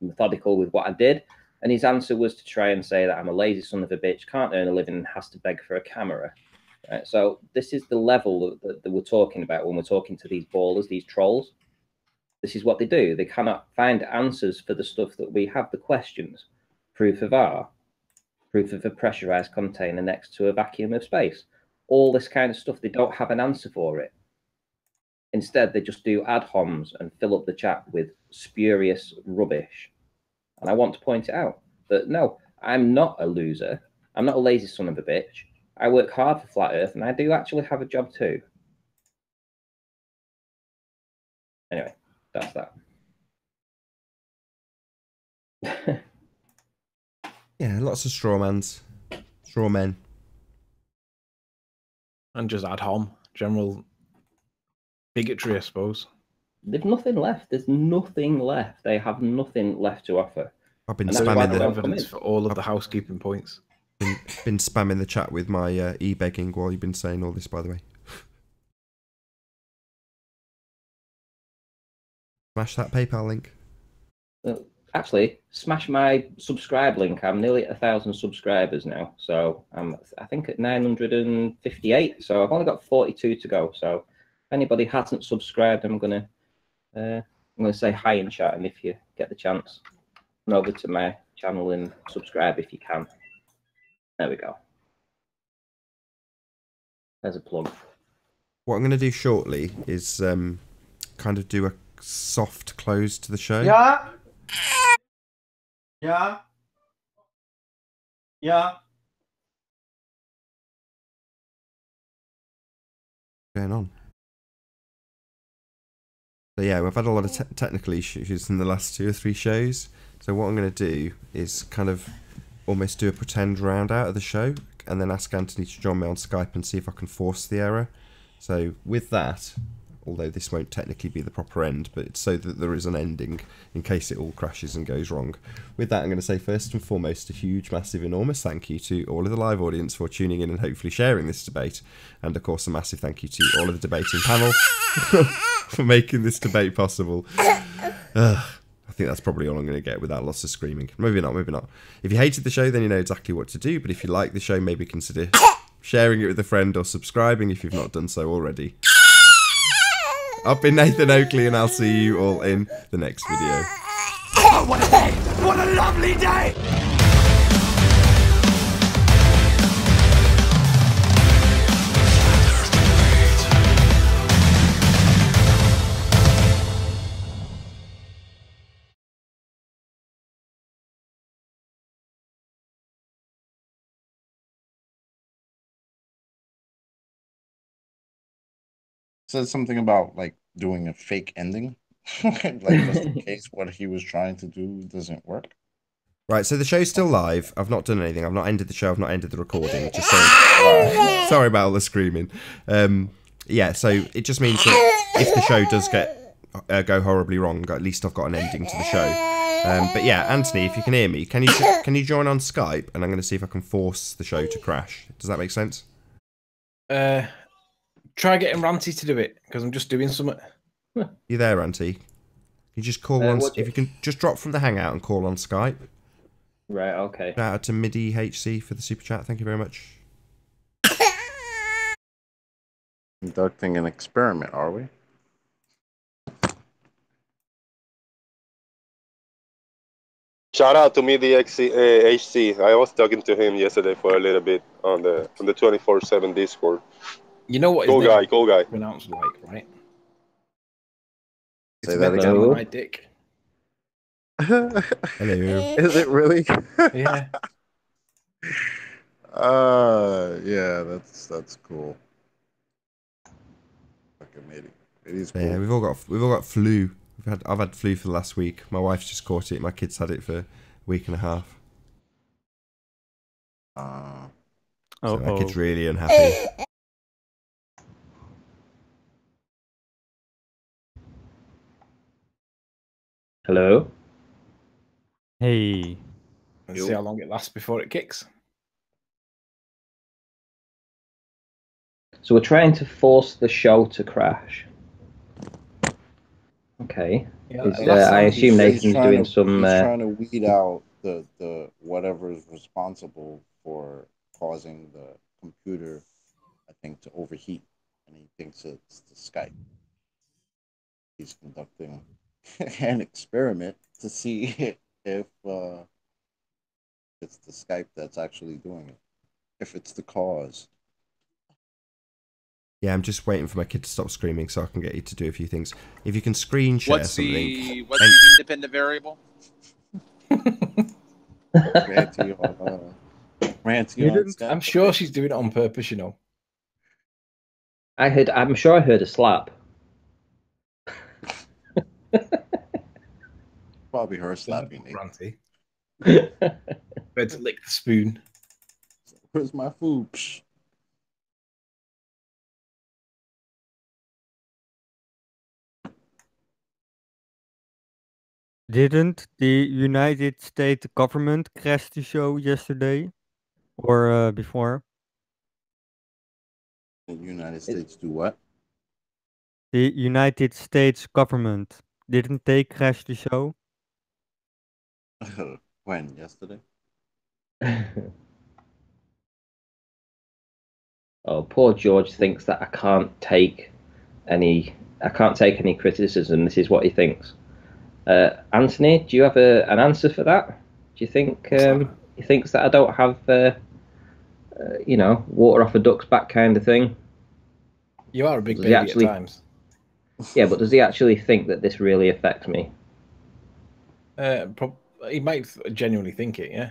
methodical with what I did. And his answer was to try and say that I'm a lazy son of a bitch, can't earn a living, and has to beg for a camera. Right? So this is the level that we're talking about when we're talking to these ballers, these trolls. This is what they do. They cannot find answers for the stuff that we have, the questions. Proof of R, proof of a pressurized container next to a vacuum of space. All this kind of stuff, they don't have an answer for it. Instead, they just do ad homs and fill up the chat with spurious rubbish. And I want to point it out that no, I'm not a loser. I'm not a lazy son of a bitch. I work hard for Flat Earth, and I do actually have a job too. Anyway, that's that. Yeah, lots of straw men. And just ad hom, general bigotry, I suppose. They've nothing left. There's nothing left. They have nothing left to offer. I've been spamming the evidence for all of the housekeeping points. Been spamming the chat with my e-begging while you've been saying all this, by the way. Smash that PayPal link. Actually, smash my subscribe link. I'm nearly at 1,000 subscribers now, so I'm I think at 958. So I've only got 42 to go. So if anybody hasn't subscribed, I'm gonna say hi in chat, and if you get the chance, come over to my channel and subscribe if you can. There we go. There's a plug. What I'm going to do shortly is kind of do a soft close to the show. Yeah. Yeah. Yeah. What's going on? So yeah, we've had a lot of technical issues in the last 2 or 3 shows. So what I'm going to do is kind of almost do a pretend round out of the show and then ask Anthony to join me on Skype and see if I can force the error. So with that, although this won't technically be the proper end, but it's so that there is an ending in case it all crashes and goes wrong. With that, I'm going to say first and foremost a huge, massive, enormous thank you to all of the live audience for tuning in and hopefully sharing this debate. And of course, a massive thank you to all of the debating panel for making this debate possible. I think that's probably all I'm going to get without lots of screaming. Maybe not, maybe not. If you hated the show, then you know exactly what to do. But if you like the show, maybe consider sharing it with a friend or subscribing if you've not done so already. I've been Nathan Oakley, and I'll see you all in the next video. Oh, what a day! What a lovely day! said something about like doing a fake ending, like just in case what he was trying to do doesn't work. Right, so the show's still live. I've not done anything. I've not ended the show. I've not ended the recording. Just saying. Sorry about all the screaming. Yeah, so it just means that if the show does go horribly wrong, at least I've got an ending to the show. But yeah, Anthony, if you can hear me, can you join on Skype? And I'm going to see if I can force the show to crash. Does that make sense? Try getting Ranty to do it because I'm just doing something. You there, Ranty? You just call on. If you can just drop from the Hangout and call on Skype. Right. Okay. Shout out to MIDI HC for the super chat. Thank you very much. Conducting an experiment, are we? Shout out to me, the HC. I was talking to him yesterday for a little bit on the 24/7 Discord. You know what? Cool guy. Pronounced like, right? Say that again. My dick. Hello. Is it really? Yeah. Yeah, that's cool. Fucking Mitty. Mitty's cool. Yeah, we've all got flu. I've had flu for the last week. My wife's just caught it. My kids had it for a week and a half. So my kid's really unhappy. Hello. Hey. Let's see how long it lasts before it kicks. So we're trying to force the show to crash. Okay. Yeah, I assume Nathan's doing some. He's trying to weed out the whatever is responsible for causing the computer, I think, to overheat, and he thinks it's the Skype. He's conducting an experiment to see if it's the Skype that's actually doing it, if it's the cause. Yeah, I'm just waiting for my kid to stop screaming so I can get you to do a few things. If you can screen share What's something. the independent variable? I'm sure she's doing it on purpose, you know. I'm sure I heard a slap. Probably her slapping me. Ranty. Better to lick the spoon. Where's my food? Didn't the United States government crash the show yesterday? Or before? The United States do what? The United States government. Didn't they crash the show? When? Yesterday? Oh, poor George thinks that I can't take any criticism. This is what he thinks. Anthony, do you have an answer for that? Do you think he thinks that I don't have, water off a duck's back kind of thing? You are a big baby at times. Yeah, but does he actually think that this really affects me? He might genuinely think it, yeah.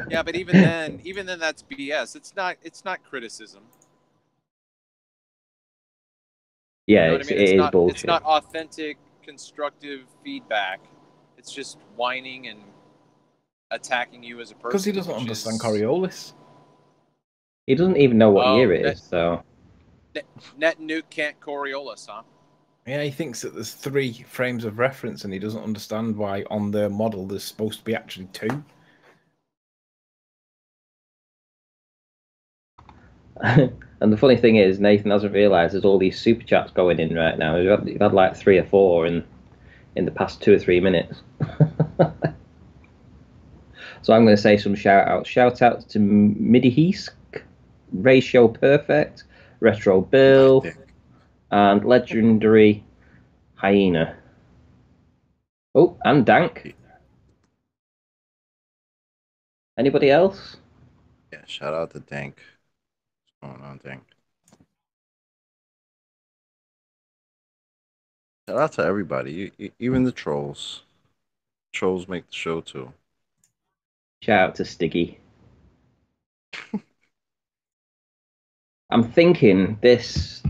Yeah, but even then, that's BS. It's not criticism. Yeah, you know what I mean? It is bullshit. It's not authentic, constructive feedback. It's just whining and attacking you as a person. Because he doesn't understand Coriolis. He doesn't even know what year it is, so... Net Nuke can't Coriolis, huh? Yeah, he thinks that there's 3 frames of reference and he doesn't understand why on their model there's supposed to be actually 2. And the funny thing is, Nathan hasn't realised there's all these super chats going in right now. You've had like 3 or 4 in the past 2 or 3 minutes. So I'm going to say some shout outs. Shout out to Midihisk, Ratio Perfect, Retro Bill, and Legendary Hyena. Oh, and Dank. Anybody else? Yeah, shout out to Dank. What's going on, Dank? Shout out to everybody, even the trolls. Trolls make the show too. Shout out to Stiggy. I'm thinking this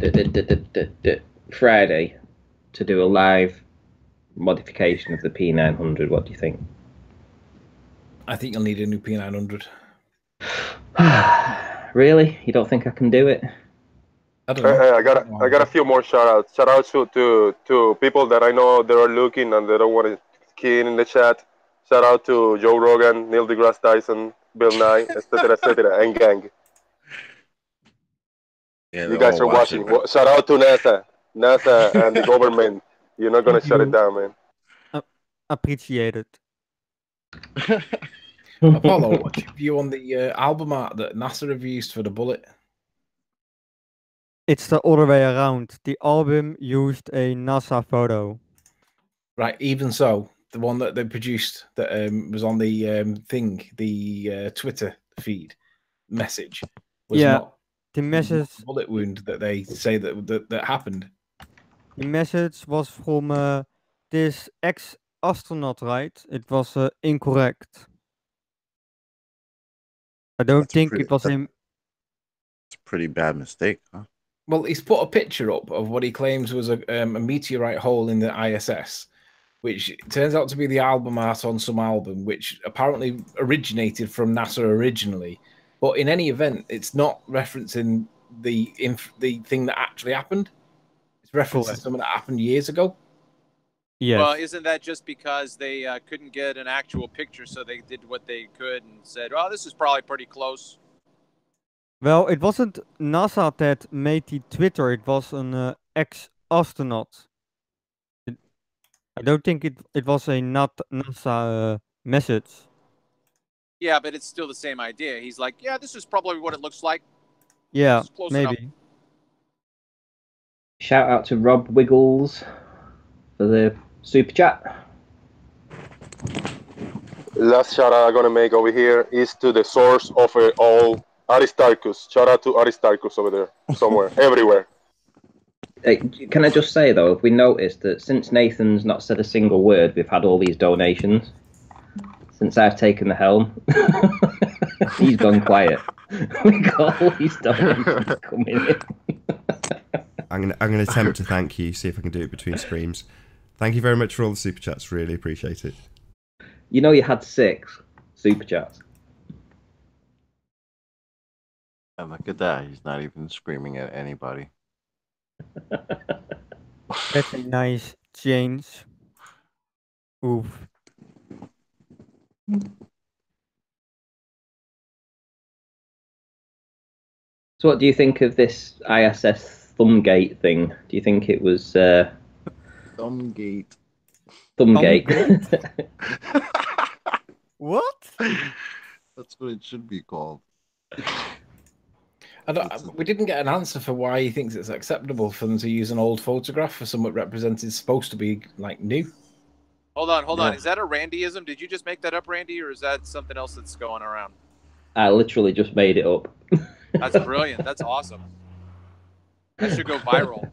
Friday to do a live modification of the P900. What do you think? I think you'll need a new P900. Really? You don't think I can do it? I don't know. I got a few more shout outs. Shout outs to people that I know that are looking and they don't want to key in the chat. Shout out to Joe Rogan, Neil deGrasse Tyson, Bill Nye, etc., and gang. Yeah, You guys are watching. Shout out to NASA and the government. You're not gonna shut it down, man. Appreciate it. Apollo, what's your view on the album art that NASA have used for the bullet? It's the other way around. The album used a NASA photo. Right, even so, the one that they produced that was on the thing, the Twitter feed message was not the message bullet wound that they say that happened. The message was from this ex-astronaut, right? It was incorrect. I don't think it was him. It's a pretty bad mistake, huh? Well, he's put a picture up of what he claims was a meteorite hole in the ISS, which turns out to be the album art on some album, which apparently originated from NASA originally. But in any event, it's not referencing the thing that actually happened. It's referencing something that happened years ago. Yes. Well, isn't that just because they couldn't get an actual picture, so they did what they could and said, "Oh, this is probably pretty close." Well, it wasn't NASA that made the Twitter. It was an ex-astronaut. I don't think it was a NASA message. Yeah, but it's still the same idea. He's like, "Yeah, this is probably what it looks like." Yeah, close maybe. enough. Shout out to Rob Wiggles for the super chat. Last shout out I'm gonna make over here is to the source of it all, Aristarchus. Shout out to Aristarchus over there, somewhere, everywhere. Hey, can I just say though, if we noticed that since Nathan's not said a single word, we've had all these donations. Since I've taken the helm, he's gone quiet. We got all these donations coming in. I'm gonna attempt to thank you. See if I can do it between screams. Thank you very much for all the super chats. Really appreciate it. You know, you had 6 super chats. And look at that. He's not even screaming at anybody. That's a nice change. Oof. So, what do you think of this ISS Thumbgate thing? Do you think it was Thumbgate? Thumbgate. What? That's what it should be called. We didn't get an answer for why he thinks it's acceptable for them to use an old photograph for somewhat represented supposed to be like new. Hold on. Is that a Randyism? Did you just make that up, Randy, or is that something else that's going around? I literally just made it up. That's brilliant. That's awesome. That should go viral.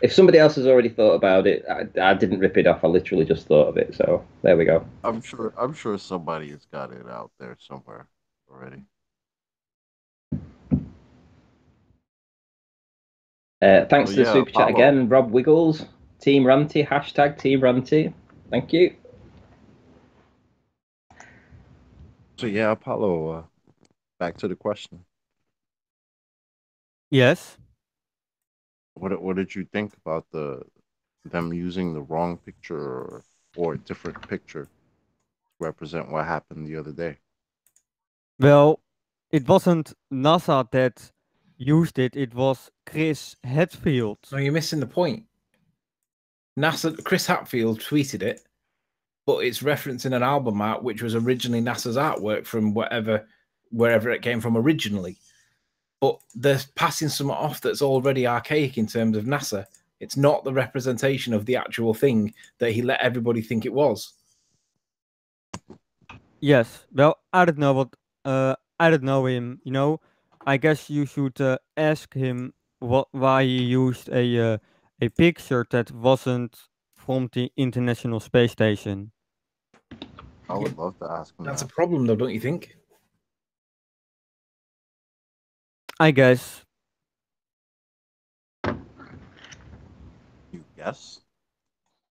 If somebody else has already thought about it, I didn't rip it off. I literally just thought of it. So there we go. I'm sure somebody has got it out there somewhere already. Thanks to the super chat again, Rob Wiggles, Team Ranty, hashtag Team Ranty. Thank you. So yeah, Apollo, back to the question. Yes. What did you think about them using the wrong picture or a different picture to represent what happened the other day? Well, it wasn't NASA that used it. It was Chris Hadfield. No, you're missing the point. Chris Hadfield tweeted it, but it's referencing an album art which was originally NASA's artwork from wherever it came from originally. But they're passing something off that's already archaic in terms of NASA. It's not the representation of the actual thing that he let everybody think it was. Yes. Well, I don't know I don't know him. You know, I guess you should ask him why he used a picture that wasn't from the International Space Station. I would love to ask him. That's a problem, though, don't you think? I guess. You guess?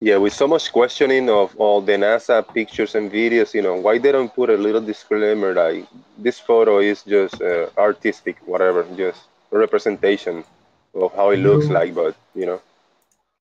Yeah, with so much questioning of all the NASA pictures and videos, why they don't put a little disclaimer like this photo is just artistic, whatever, just a representation of how it looks You like, but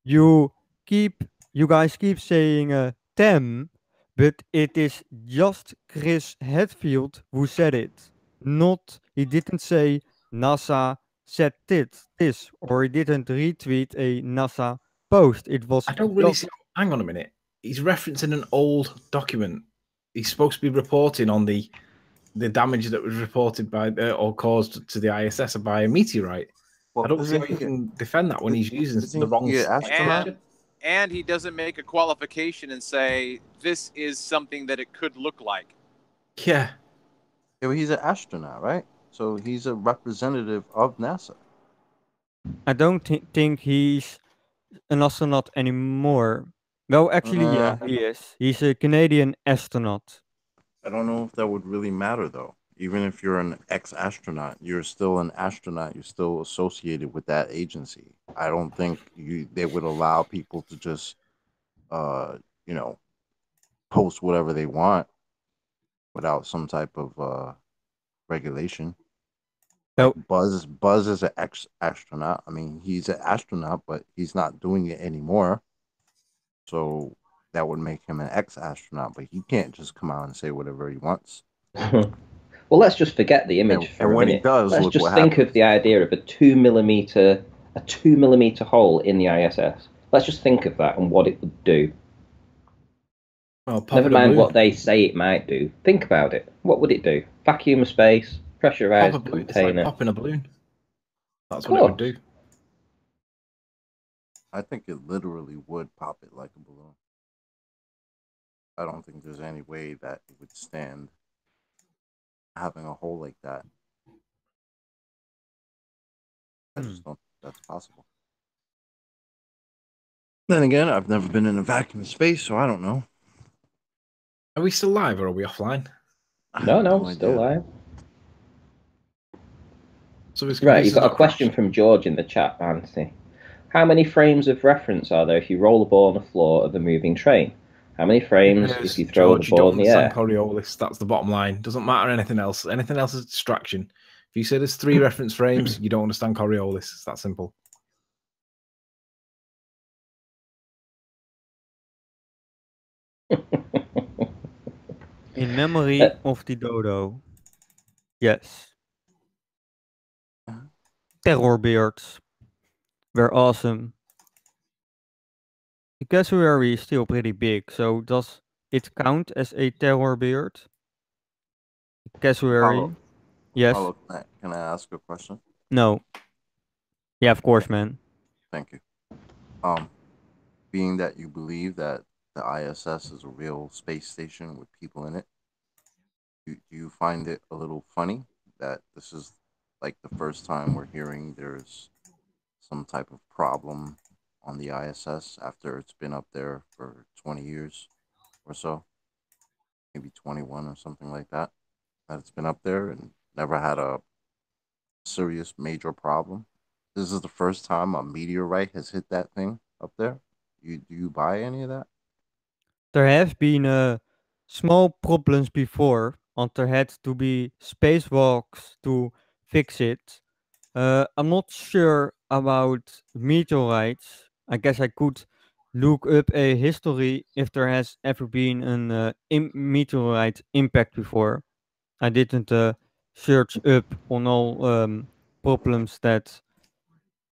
you keep you guys keep saying them, but it is just Chris Hadfield who said it. Not he didn't say NASA said this or he didn't retweet a NASA post. It was I don't really just see. Hang on a minute. He's referencing an old document. He's supposed to be reporting on the damage that was reported by or caused to the ISS by a meteorite. Well, I don't see how isn't you he, can defend that when he's using isn't the wrong he an astronaut? And he doesn't make a qualification and say this is something that it could look like. Yeah. Yeah, but he's an astronaut, right? So he's a representative of NASA. I don't think he's an astronaut anymore. Well, actually, yeah, he is. He's a Canadian astronaut. I don't know if that would really matter though. Even if you're an ex-astronaut, you're still an astronaut. You're still associated with that agency. I don't think they would allow people to just, uh, you know, post whatever they want without some type of regulation. Like So, Buzz is an ex-astronaut. I mean, he's an astronaut, but he's not doing it anymore. So that would make him an ex-astronaut. But he can't just come out and say whatever he wants. Well, let's just forget the image for and a when minute. he does, Let's look just what think happens. of the idea of a 2 millimeter hole in the ISS. Let's just think of that and what it would do. Well, Never mind what they say it might do. Think about it. What would it do? Vacuum of space, pressurized Pop a balloon. It's container. like popping a balloon. That's what it would do. I think it literally would pop it like a balloon. I don't think there's any way that it would stand having a hole like that. I just don't think that's possible. Then again, I've never been in a vacuum space, so I don't know. Are we still live or are we offline? No, still live. So his Right, you've computer's got a not question crashed. from George in the chat, Anthony. How many frames of reference are there if you roll a ball on the floor of a moving train? How many frames if you throw George, the you don't ball in the air? understand Coriolis. That's the bottom line. Doesn't matter anything else. Anything else is a distraction. If you say there's 3 reference frames, you don't understand Coriolis. It's that simple. In memory of the dodo. Yes. Terror beards were awesome. The cassowary is still pretty big, so does it count as a terror beard? Cassowary. Yes. Paulo, can I ask a question? No. Yeah, of course, man. Thank you. Being that you believe that the ISS is a real space station with people in it, do you find it a little funny that this is like the first time we're hearing there's some type of problem on the ISS after it's been up there for 20 years or so, maybe 21 or something like that, that it's been up there and never had a serious major problem? This is the first time a meteorite has hit that thing up there. Do you buy any of that? There have been small problems before, and there had to be spacewalks to fix it. I'm not sure about meteorites. I guess I could look up a history if there has ever been an meteorite impact before. I didn't search up on all problems that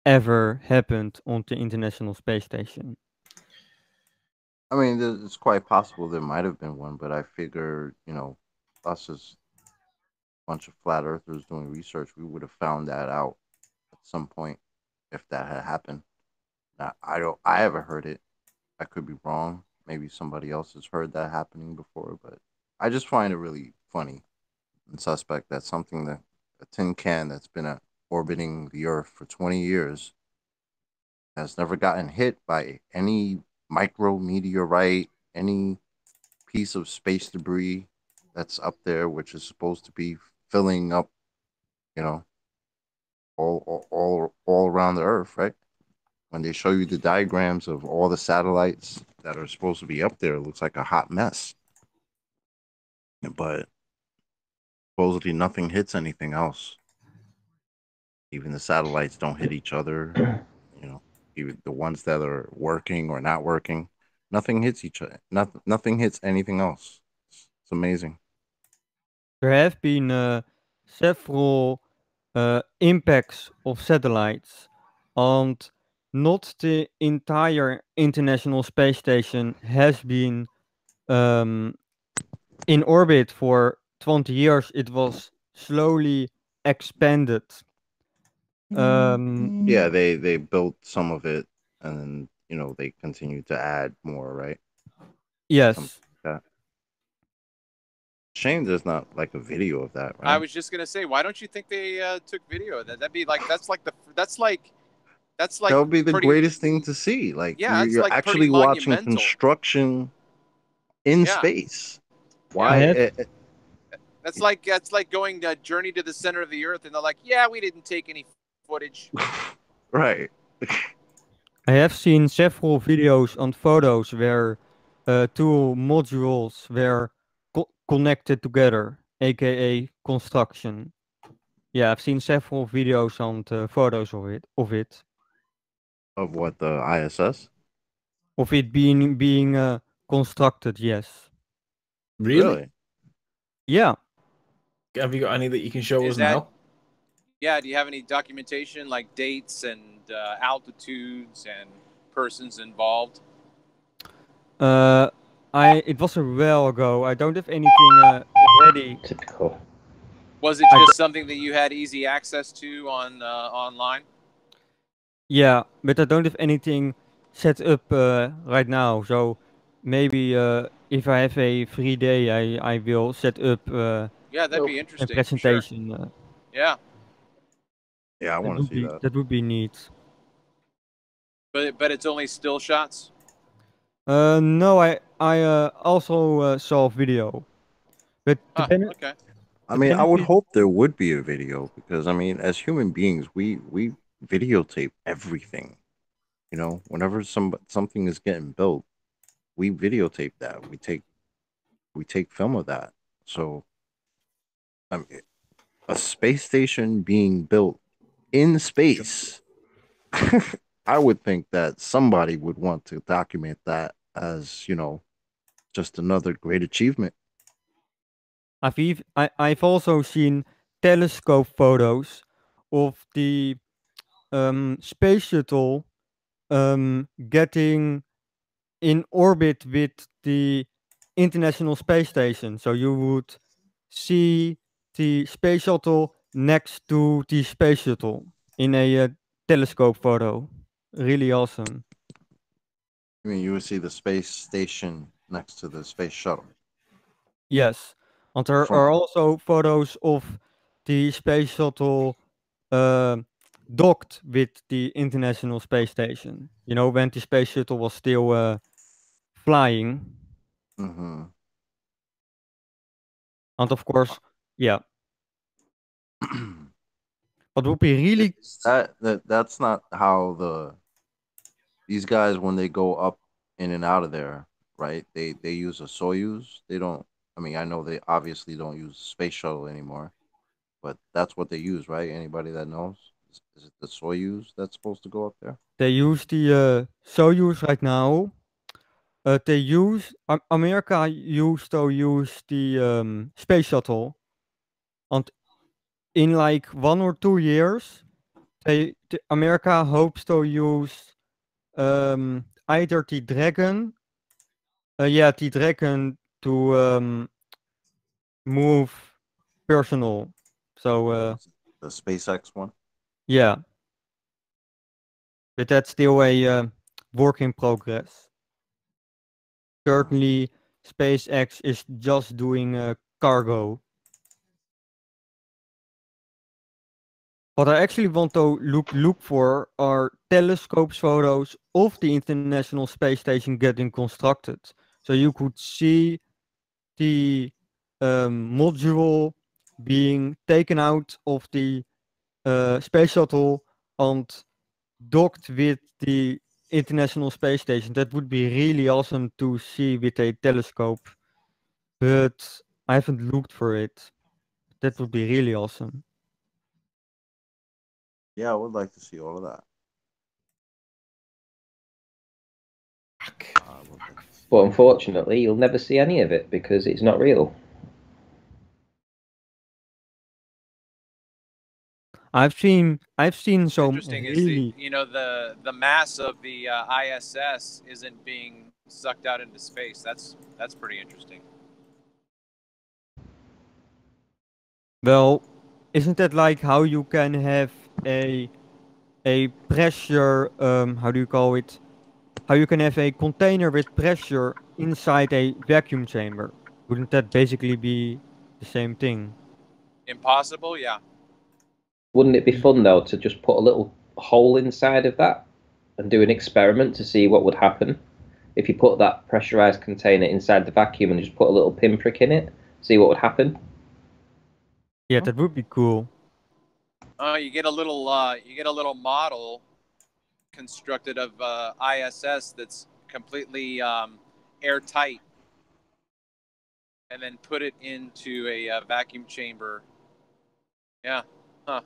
ever happened on the International Space Station. I mean, it's quite possible there might have been one, but I figure, us as a bunch of flat earthers doing research, we would have found that out at some point if that had happened. Now, I haven't heard it. I could be wrong. Maybe somebody else has heard that happening before, but I just find it really funny and suspect that something that a tin can that's been orbiting the Earth for 20 years has never gotten hit by any micro meteorite, any piece of space debris that's up there, which is supposed to be filling up, all around the Earth, right? When they show you the diagrams of all the satellites that are supposed to be up there, it looks like a hot mess. But supposedly nothing hits anything else. Even the satellites don't hit each other. You know, even the ones that are working or not working, nothing hits each other. Nothing hits anything else. It's amazing. There have been several impacts of satellites, and not the entire International Space Station has been in orbit for 20 years. It was slowly expanded. Yeah, they built some of it, and then they continue to add more, right? Something Yes. like that. Shame there's not like a video of that, right? I was just gonna say, why don't you think they took video of that? That'd be like that's like That would be the pretty, greatest thing to see. Like yeah, it's you're like pretty actually watching monumental. construction in Yeah. space. Yeah. Why? That's like going Journey to the Center of the Earth, and they're like, yeah, we didn't take any footage. Right. I have seen several videos and photos where two modules were connected together, aka construction. Yeah, I've seen several videos and photos of it. Of what, the ISS? Of it being constructed. Yes. Really? Yeah. Have you got any that you can show Is us that- now? Yeah, do you have any documentation, like dates and altitudes and persons involved? It was a while ago. I don't have anything ready. Typical. Was it just something that you had easy access to on online? Yeah, but I don't have anything set up right now. So maybe if I have a free day, I will set up Yeah, that'd be a interesting. Sure. presentation. Yeah. Yeah, I want to see that. That would be neat. But it's only still shots? No, I also saw video. But okay. I mean, I would hope there would be a video, because I mean, as human beings, we videotape everything. You know, whenever something is getting built, we videotape that. We take film of that. So, I mean, a space station being built in space, I would think that somebody would want to document that as, just another great achievement. I've also seen telescope photos of the space shuttle getting in orbit with the International Space Station. So you would see the space shuttle next to the space shuttle in a telescope photo. Really awesome. I mean, you would see the space station next to the space shuttle. Yes, and there are also photos of the space shuttle docked with the International Space Station. You know, when the space shuttle was still flying. Mm-hmm. And of course, yeah. What would be really that's not how these guys, when they go up in and out of there, right? They use a Soyuz. They don't. I mean, I know they obviously don't use space shuttle anymore, but that's what they use, right? Anybody that knows, is it the Soyuz that's supposed to go up there? They use the Soyuz right now. They use America used to use the space shuttle, and in like 1 or 2 years, America hopes to use either the Dragon, the Dragon to move personnel. So the SpaceX one. Yeah, but that's still a work in progress. Currently, SpaceX is just doing cargo. What I actually want to look for are telescopes photos of the International Space Station getting constructed. So you could see the module being taken out of the space shuttle and docked with the International Space Station. That would be really awesome to see with a telescope, but I haven't looked for it. That would be really awesome. Yeah, I would like to see all of that. But unfortunately, you'll never see any of it because it's not real. I've seen some Interesting really. is the mass of the ISS isn't being sucked out into space. That's pretty interesting. Well, isn't that like how you can have a pressure? How do you call it? How you can have a container with pressure inside a vacuum chamber? Wouldn't that basically be the same thing? Impossible, yeah. Wouldn't it be fun though to just put a little hole inside of that and do an experiment to see what would happen if you put that pressurized container inside the vacuum and just put a little pinprick in it, see what would happen? Yeah, that would be cool. You get a little model constructed of ISS that's completely airtight, and then put it into a vacuum chamber. Yeah, huh?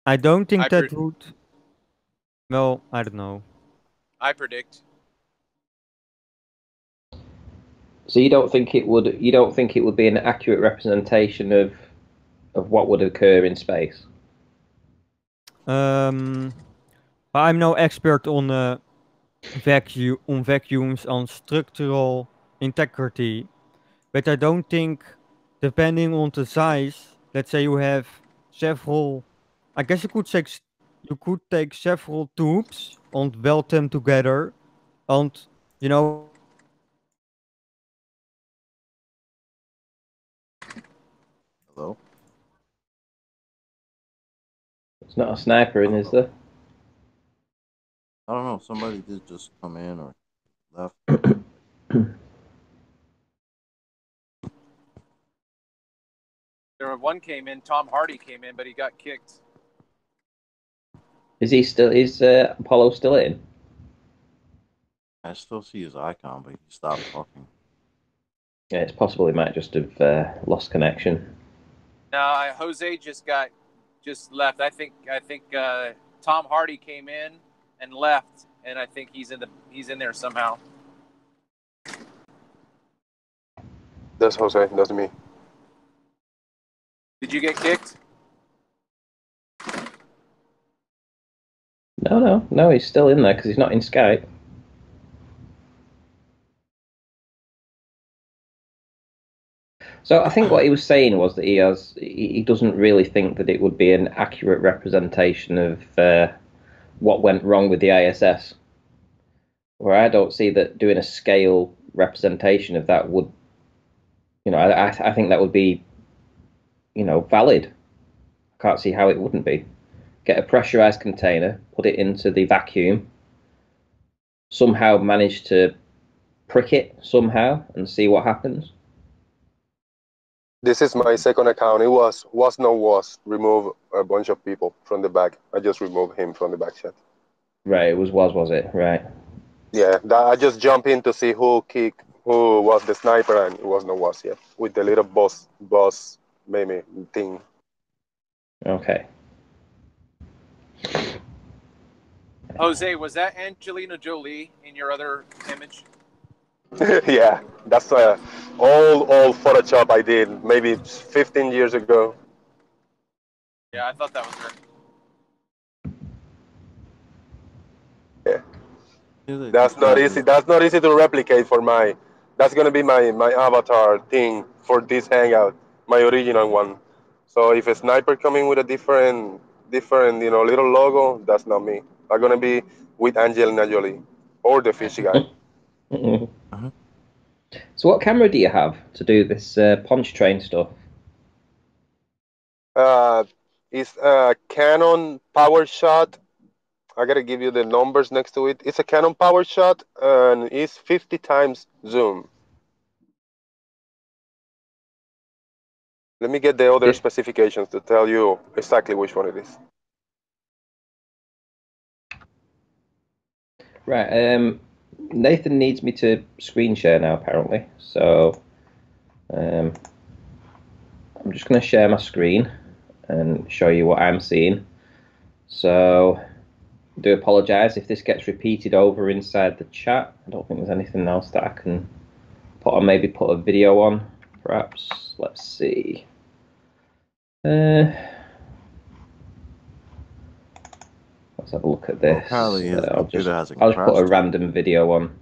I don't think that would. Well, I don't know. I predict. So you don't think it would? You don't think it would be an accurate representation of what would occur in space? I'm no expert on vacuums on structural integrity, but I don't think, depending on the size, let's say you have several. I guess you could take several tubes and weld them together, and you know. Hello? It's not a sniper in, is there? I don't know. Somebody did just come in or left. One came in. Tom Hardy came in, but he got kicked. Is he still? Is Apollo still in? I still see his icon, but he stopped talking. Yeah, it's possible he might just have lost connection. No, Jose just left. I think Tom Hardy came in and left, and I think he's in there somehow. That's Jose. That's me. Did you get kicked? No. He's still in there because he's not in Skype. So I think what he was saying was that he doesn't really think that it would be an accurate representation of what went wrong with the ISS. Where I don't see that doing a scale representation of that would, I think that would be, valid. I can't see how it wouldn't be. Get a pressurized container, put it into the vacuum, somehow manage to prick it somehow and see what happens. This is my second account. It was remove a bunch of people from the back. I just removed him from the back chat. Right, it was it? Right. Yeah, I just jumped in to see who was the sniper, and it was yet with the little boss meme thing. Okay. Jose, was that Angelina Jolie in your other image? Yeah, that's all Photoshop I did maybe 15 years ago. Yeah, I thought that was her. Yeah. That's not easy. That's not easy to replicate for my. That's gonna be my avatar thing for this hangout, my original one. So if a sniper coming with a different little logo, that's not me. I'm gonna be with Angelina Jolie or the fishy guy. So what camera do you have to do this punch train stuff? It's a Canon PowerShot. I gotta give you the numbers next to it. It's a Canon PowerShot and it's 50 times zoom. Let me get the other specifications to tell you exactly which one it is. Right. Nathan needs me to screen share now, apparently. So I'm just going to share my screen and show you what I'm seeing. So I do apologise if this gets repeated over inside the chat. I don't think there's anything else that I can put on. Maybe put a video on, perhaps. Let's see. Let's have a look at this. I'll just put a random video on.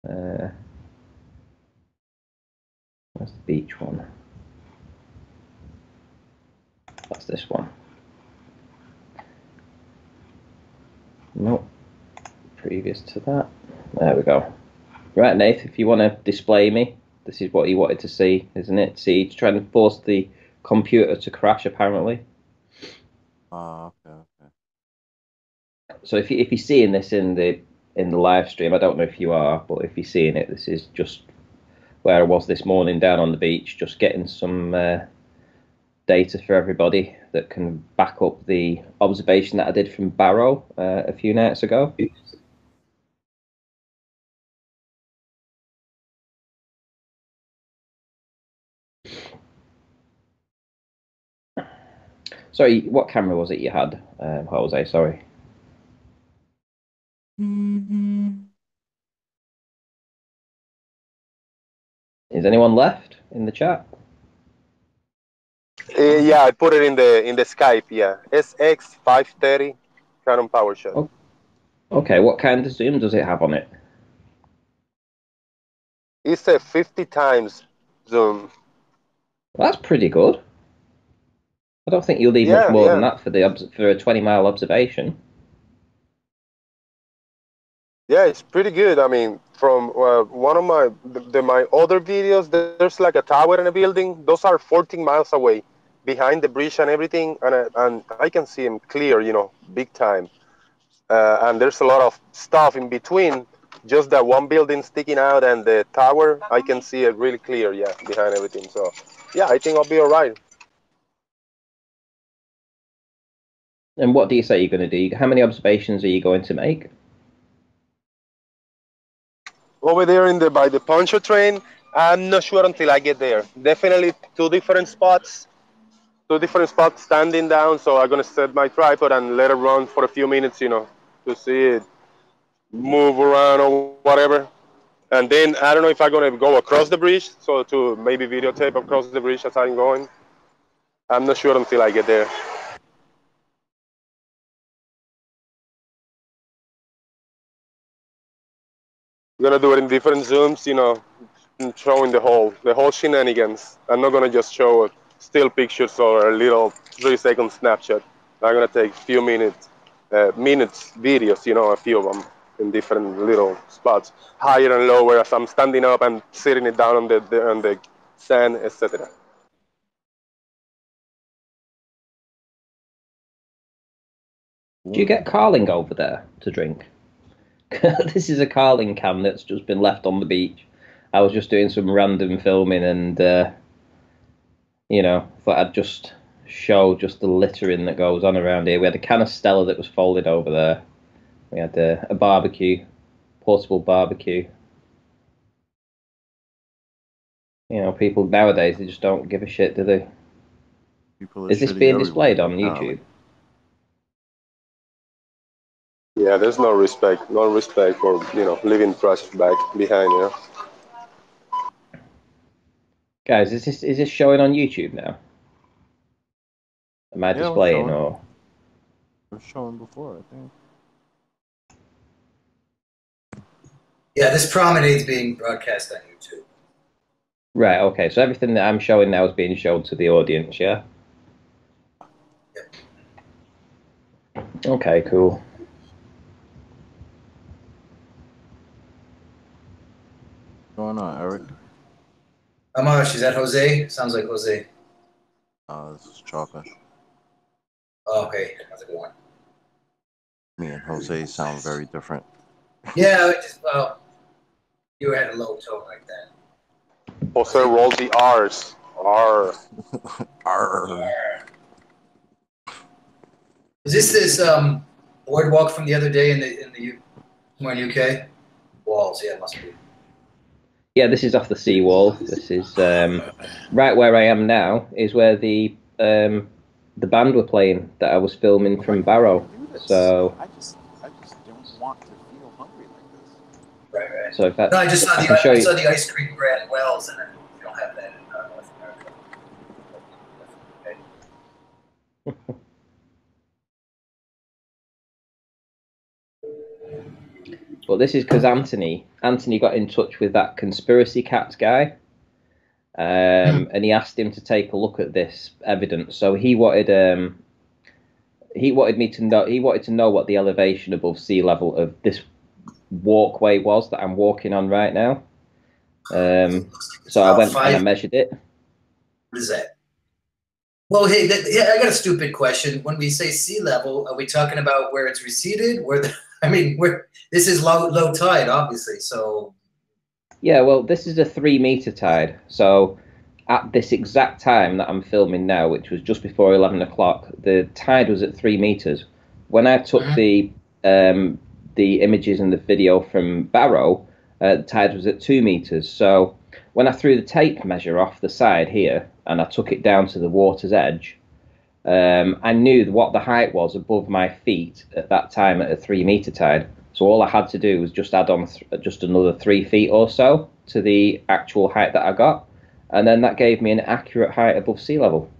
Where's the beach one? That's this one. Nope. Previous to that. There we go. Right, Nath, if you want to display me, this is what you wanted to see, isn't it? See, to try and force the computer to crash, apparently. Okay. So if you're seeing this in the live stream, I don't know if you are, but if you're seeing it, this is just where I was this morning down on the beach, just getting some data for everybody that can back up the observation that I did from Barrow a few nights ago. Sorry, what camera was it you had, Jose? Sorry. Is anyone left in the chat? Yeah, I put it in the Skype. Yeah, SX530 Canon PowerShot. Oh, okay, what kind of zoom does it have on it? It's a 50 times zoom. Well, that's pretty good. I don't think you'll need much more than that for a 20-mile observation. Yeah, it's pretty good. I mean, from one of my other videos, there's like a tower in a building. Those are 14 miles away, behind the bridge and everything, and I can see them clear, you know, big time. And there's a lot of stuff in between. Just that one building sticking out and the tower, I can see it really clear, yeah, behind everything. So, yeah, I think I'll be all right. And what do you say you're going to do? How many observations are you going to make? Over there by the poncho train, I'm not sure until I get there. Definitely two different spots standing down. So I'm going to set my tripod and let it run for a few minutes, you know, to see it move around or whatever. And then I don't know if I'm going to go across the bridge, so to maybe videotape across the bridge as I'm going. I'm not sure until I get there. I'm going to do it in different zooms, you know, showing the whole shenanigans. I'm not going to just show still pictures or a little 3-second snapshot. I'm going to take a few minutes videos, you know, a few of them in different little spots, higher and lower as I'm standing up and sitting it down on the sand, etc. Do you get Carling over there to drink? This is a Carling can that's just been left on the beach. I was just doing some random filming and, you know, thought I'd just show just the littering that goes on around here. We had a can of Stella that was folded over there. We had a barbecue, portable barbecue. You know, people nowadays, they just don't give a shit, do they? Is this being displayed on YouTube? Yeah, there's no respect for, you know, leaving trash back behind, you know. Guys, is this showing on YouTube now? Am I displaying or? It was showing before, I think. Yeah, this promenade's being broadcast on YouTube. Right, okay, so everything that I'm showing now is being shown to the audience, yeah? Yep. Okay, cool. What's going on, Eric? Amash, is that Jose? Sounds like Jose. This is Chocolate. Oh, okay, that's a good one. Me and Jose sound very different. Yeah, well, you had a low tone like that. Jose rolled the R's. R. Arr. Is this boardwalk from the other day in the somewhere in UK? Walls, yeah, it must be. Yeah, this is off the seawall. This is right where I am now. Is where the band were playing that I was filming from Barrow. So I just don't want to feel hungry like this. Right. So in fact, No, I just saw I saw the ice cream brand Wells, and you don't have that in North America. Okay. Well, this is because Anthony got in touch with that conspiracy cats guy, and he asked him to take a look at this evidence. So he wanted me to know. He wanted to know what the elevation above sea level of this walkway was that I'm walking on right now. So I went and I measured it. What is that? Well, hey, I got a stupid question. When we say sea level, are we talking about where it's receded? This is low tide, obviously. So yeah, well, this is a 3 meter tide. So at this exact time that I'm filming now, which was just before 11 o'clock, the tide was at 3 meters. When I took the images and the video from Barrow, the tide was at 2 meters. So when I threw the tape measure off the side here and I took it down to the water's edge, I knew what the height was above my feet at that time at a 3 meter tide. So all I had to do was just add on just another 3 feet or so to the actual height that I got. And then that gave me an accurate height above sea level.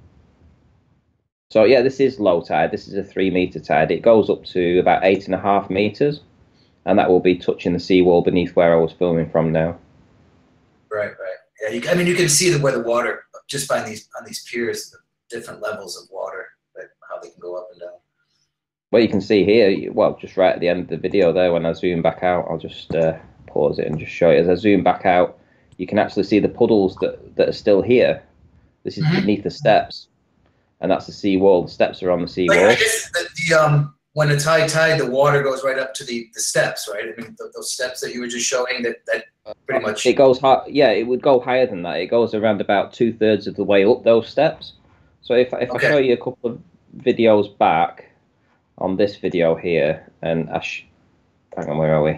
So yeah, this is low tide. This is a 3 meter tide. It goes up to about 8.5 meters. And that will be touching the seawall beneath where I was filming from now. Right. Yeah, you can see where the water, just on these piers, the different levels of water, how they can go up and down. Well, you can see here, well, just right at the end of the video there, when I zoom back out, I'll just pause it and just show you. As I zoom back out, you can actually see the puddles that are still here. This is beneath the steps, and that's the seawall. The steps are on the seawall. I guess when it's high tide, the water goes right up to the steps, right? I mean, those steps that you were just showing, that pretty much... It goes high, yeah, it would go higher than that. It goes around about 2/3 of the way up those steps. So if I show you a couple of videos back on this video here, and hang on, where are we?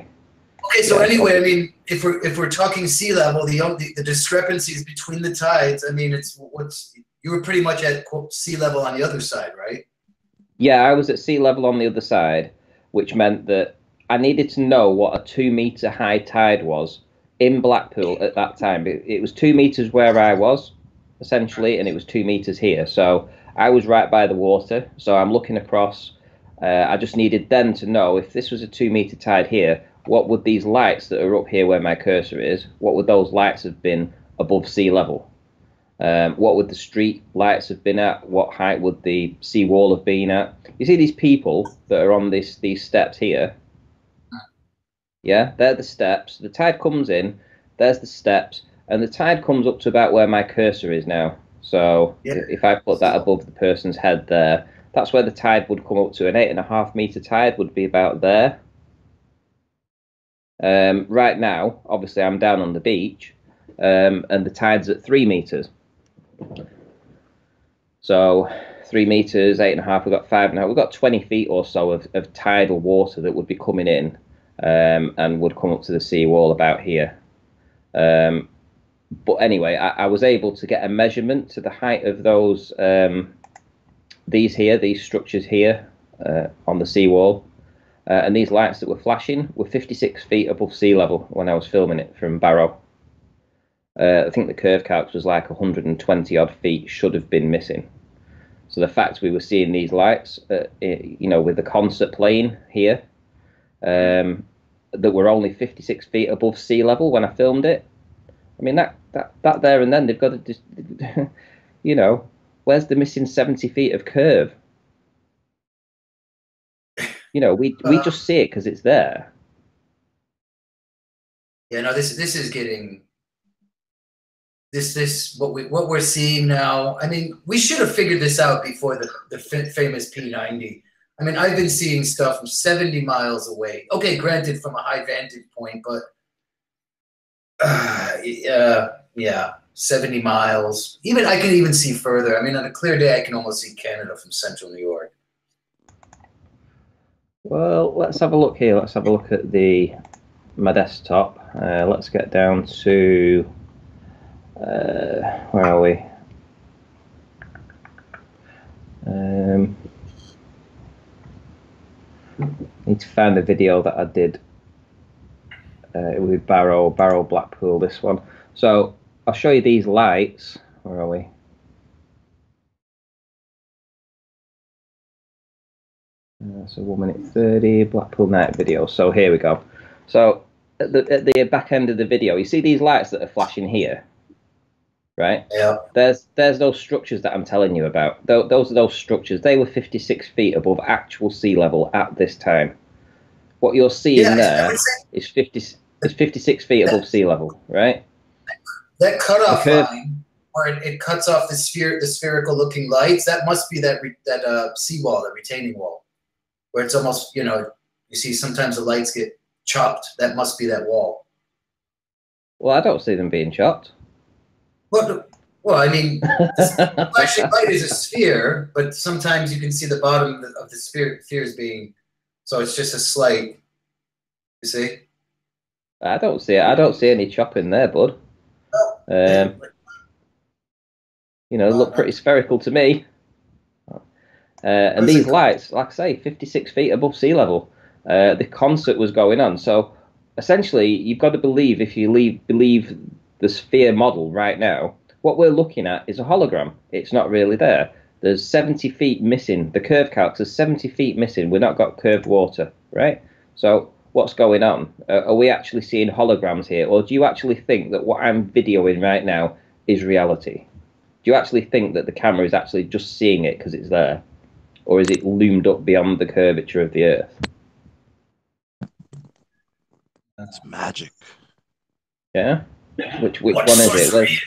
Okay, so anyway, I mean, if we're talking sea level, the discrepancies between the tides, I mean, you were pretty much at quote, sea level on the other side, right? Yeah, I was at sea level on the other side, which meant that I needed to know what a 2 meter high tide was in Blackpool at that time. It was 2 meters where I was, essentially, and it was 2 meters here. So I was right by the water. So I'm looking across. I just needed then to know if this was a 2 meter tide here, what would these lights that are up here where my cursor is, what would those lights have been above sea level? What would the street lights have been at? What height would the seawall have been at? You see these people that are on these steps here? Yeah, they're the steps. The tide comes in, there's the steps, and the tide comes up to about where my cursor is now. So if I put that above the person's head there, that's where the tide would come up to. An 8.5 meter tide would be about there. Right now, obviously, I'm down on the beach, and the tide's at 3 meters. So 3 meters, 8.5, we've got 5.5, we've got 20 feet or so of tidal water that would be coming in and would come up to the seawall about here. But anyway, I was able to get a measurement to the height of those, these structures here on the seawall. And these lights that were flashing were 56 feet above sea level when I was filming it from Barrow. I think the curve calc was like 120 odd feet should have been missing. So the fact we were seeing these lights, you know, with the concert playing here, that were only 56 feet above sea level when I filmed it. I mean, that there and then they've got to just, you know, where's the missing 70 feet of curve? You know, we just see it because it's there. Yeah, no, this is getting what we're seeing now. I mean, we should have figured this out before the famous P90. I mean, I've been seeing stuff from 70 miles away. Okay, granted, from a high vantage point, but yeah. 70 miles. Even I can even see further. I mean, on a clear day, I can almost see Canada from central New York. Well, let's have a look here. Let's have a look at my desktop. Let's get down to where are we? Need to find the video that I did with Barrow Blackpool. This one. So I'll show you these lights. Where are we? So 1 minute 30 Blackpool night video. So here we go. So at the back end of the video, you see these lights that are flashing here, right? Yeah. There's those structures that I'm telling you about. Those structures. They were 56 feet above actual sea level at this time. What you're seeing there is 56 feet above sea level, right? That cutoff line, where it cuts off the spherical looking lights, that must be that seawall, that retaining wall, where it's almost, you see sometimes the lights get chopped. That must be that wall. Well, I don't see them being chopped. Well, I mean, the flashing light is a sphere, but sometimes you can see the bottom of the spheres being, so it's just a slight, you see? I don't see any chopping there, bud. They look pretty spherical to me. And these lights, like I say, 56 feet above sea level. The concert was going on. So essentially, you've got to believe, if you believe the sphere model right now, what we're looking at is a hologram. It's not really there. There's 70 feet missing. The curve calcs is 70 feet missing. We've not got curved water, right? So what's going on? Are we actually seeing holograms here? Or do you actually think that what I'm videoing right now is reality? Do you actually think that the camera is actually just seeing it because it's there? Or is it loomed up beyond the curvature of the Earth? That's magic. Yeah? Which one is it?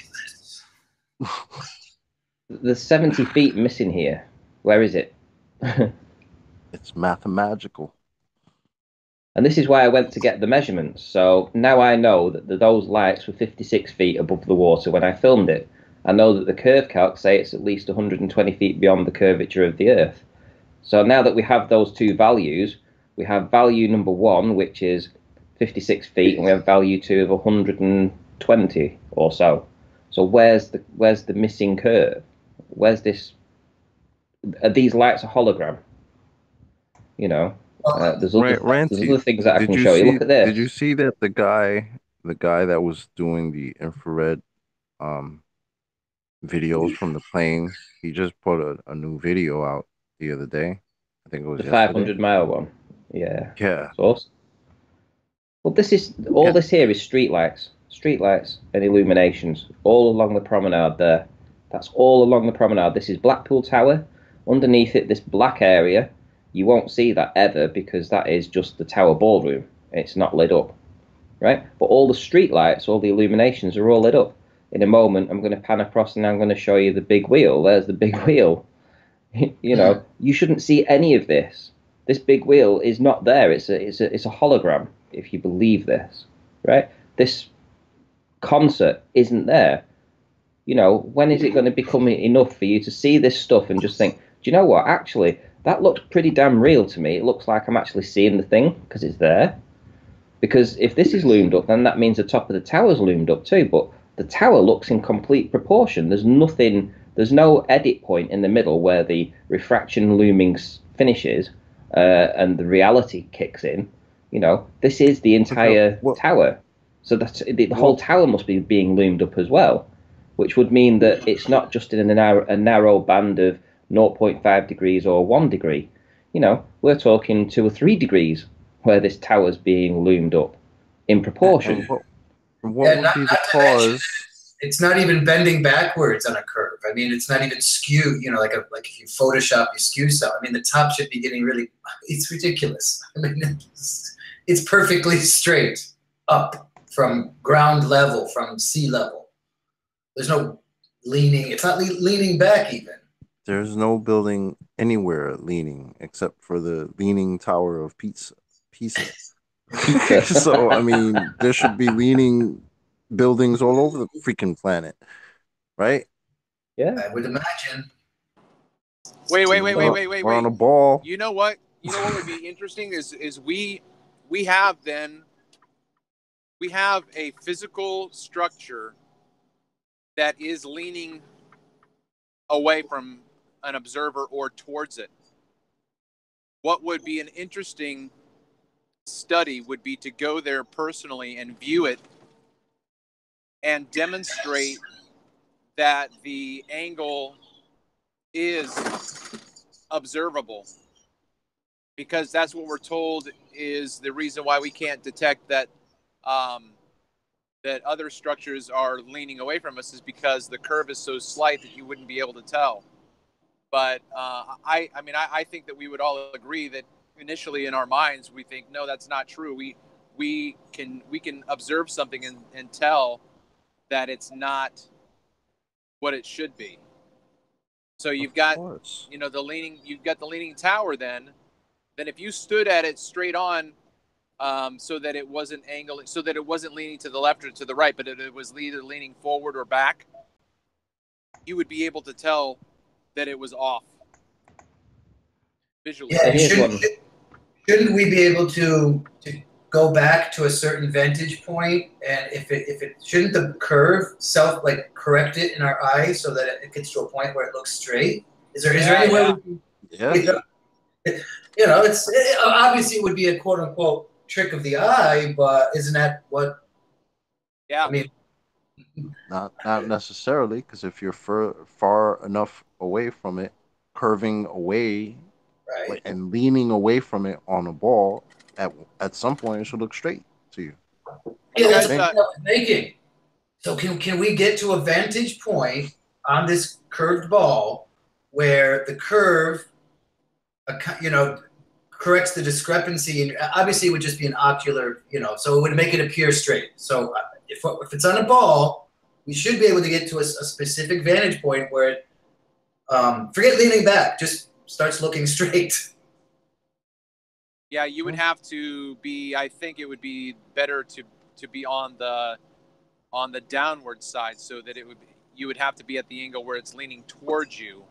There's 70 feet missing here. Where is it? It's mathematical. And this is why I went to get the measurements. So now I know that those lights were 56 feet above the water when I filmed it. I know that the curve calcs say it's at least 120 feet beyond the curvature of the Earth. So now that we have those two values, we have value number 1, which is 56 feet, and we have value 2 of 120 or so. So where's the missing curve? Where's this? Are these lights a hologram? There's other things that I can show you. Look at this. Did you see that the guy that was doing the infrared videos from the plane, he just put a new video out the other day. I think it was the 500-mile one. Yeah. It's awesome. Well, this here is streetlights and illuminations all along the promenade there. That's all along the promenade. This is Blackpool Tower. Underneath it, this black area, you won't see that ever because that is just the Tower ballroom. It's not lit up, right? But all the streetlights, all the illuminations are all lit up. In a moment, I'm going to pan across and I'm going to show you the big wheel. There's the big wheel. You shouldn't see any of this. This big wheel is not there. It's a hologram, if you believe this, right? This concert isn't there. When is it going to become enough for you to see this stuff and just think, do you know what? Actually, that looked pretty damn real to me. It looks like I'm actually seeing the thing because it's there. Because if this is loomed up, then that means the top of the tower's loomed up too. But the tower looks in complete proportion. There's no edit point in the middle where the refraction looming finishes and the reality kicks in. This is the entire tower. So that's the whole tower must be being loomed up as well, which would mean that it's not just in a narrow band of 0.5 degrees or 1 degree. We're talking 2 or 3 degrees where this tower's being loomed up in proportion. What would be the cause? It's not even bending backwards on a curve. I mean, it's not even skewed. Like if you Photoshop, you skew stuff. I mean, the top should be getting really. It's ridiculous. I mean, it's perfectly straight up from ground level, from sea level. There's no leaning. It's not leaning back even. There's no building anywhere leaning except for the Leaning Tower of Pisa. So I mean, there should be leaning buildings all over the freaking planet, right? Yeah. I would imagine. Wait. We're on a ball. You know what? You know what would be interesting is we have a physical structure that is leaning away from an observer or towards it. What would be an interesting study would be to go there personally and view it and demonstrate that the angle is observable, because that's what we're told is the reason why we can't detect that that other structures are leaning away from us, is because the curve is so slight that you wouldn't be able to tell. But I think that we would all agree that initially in our minds we think, no, that's not true. We can observe something and tell that it's not what it should be. So you've got the leaning tower. Then if you stood at it straight on, so that it wasn't angling, so that it wasn't leaning to the left or to the right, but it was either leaning forward or back, you would be able to tell that it was off visually. Yeah, shouldn't we be able to go back to a certain vantage point, and if it shouldn't the curve correct it in our eyes so that it gets to a point where it looks straight? Is there any way? It's obviously it would be a quote unquote trick of the eye, but isn't that what? Yeah. I mean, not necessarily, because if you're far enough away from it, curving away, right, and leaning away from it on a ball, at some point it should look straight to you. Yeah, that's the point I was making. So can we get to a vantage point on this curved ball where the curve, corrects the discrepancy, and obviously it would just be an ocular, so it would make it appear straight. So if it's on a ball, we should be able to get to a specific vantage point where it, forget leaning back, just starts looking straight. Yeah, you would have to be. I think it would be better to be on the downward side, so that you would have to be at the angle where it's leaning towards you,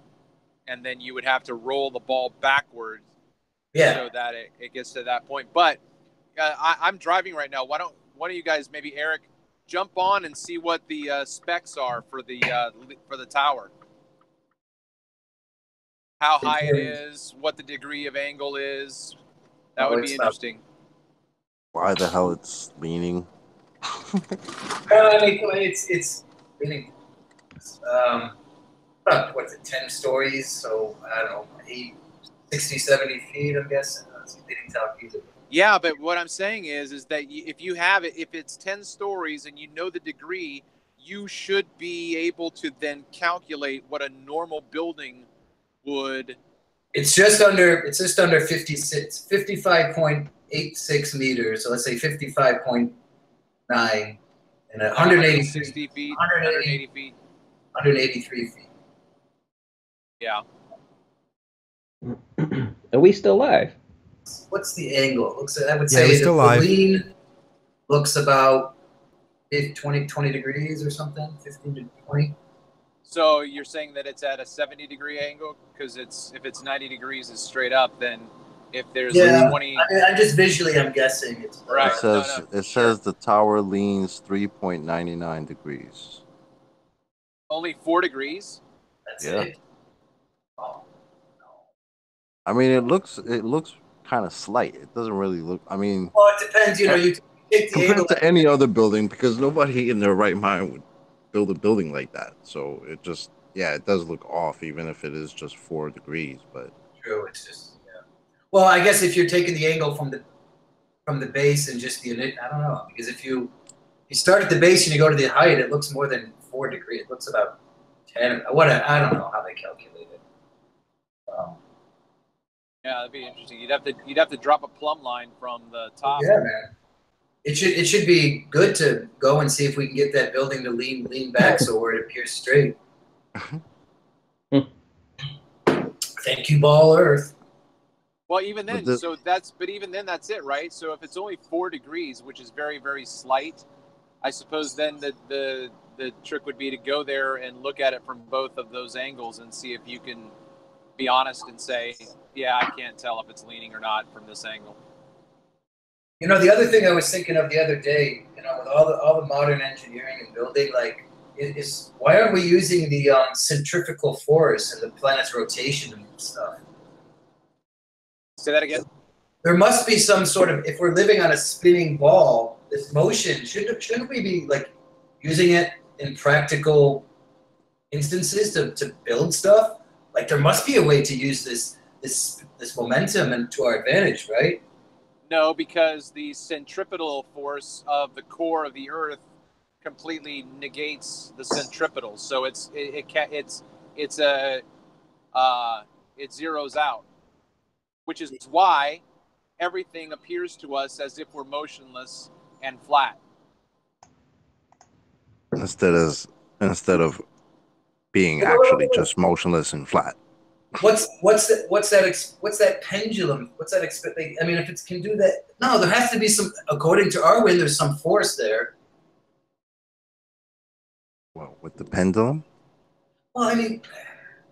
and then you would have to roll the ball backwards. Yeah. So that it gets to that point. But I'm driving right now. Why don't you guys, maybe Eric, jump on and see what the specs are for the tower? How high it is, what the degree of angle is. That would be interesting. Why the hell it's leaning? It's leaning. What's it, 10 stories? So I don't know, 60, 70 feet, I'm guessing. Yeah, but what I'm saying is that if it's 10 stories and you know the degree, you should be able to then calculate what a normal building would. It's just under 56, 55.86 meters. So let's say 55.9 and 160 feet, 180 feet, 183 feet. Yeah. Are we still live? What's the angle? I would Yeah, say we're still the live. lean looks about 20 degrees or something, 15 to 20. So you're saying that it's at a 70-degree angle? Because if it's 90 degrees is straight up, then if there's 20... I'm just visually, I'm guessing it's right. It says the tower leans 3.99 degrees. Only 4 degrees? That's it. I mean, it looks kind of slight. It doesn't really look. I mean, well, it depends. You take the compared angle to any other building, because nobody in their right mind would build a building like that. So it just, it does look off, even if it is just 4 degrees. But true, it's just Well, I guess if you're taking the angle from the base and just I don't know, because if you start at the base and you go to the height, it looks more than 4 degrees. It looks about 10. I don't know how they calculate it. Yeah, that'd be interesting. You'd have to drop a plumb line from the top. Yeah, man. It should be good to go and see if we can get that building to lean back so where it appears straight. Thank you, Ball Earth. Well, even then, that's it, right? So if it's only 4 degrees, which is very, very slight, I suppose then the trick would be to go there and look at it from both of those angles and see if you can be honest and say, yeah, I can't tell if it's leaning or not from this angle. You know, the other thing I was thinking of the other day, you know, with all the modern engineering and building, like, is why aren't we using the centrifugal force and the planet's rotation and stuff? Say that again. There must be some sort of, if we're living on a spinning ball, this motion, shouldn't we be like using it in practical instances to build stuff? Like, there must be a way to use this momentum and to our advantage, right? No, because the centripetal force of the core of the Earth completely negates the centripetal, so it zeroes out, which is why everything appears to us as if we're motionless and flat. Instead of being actually just motionless and flat. What's that pendulum? What's that I mean, if it can do that, no, there has to be some. According to Arwin, there's some force there. Well, with the pendulum. Well, I mean,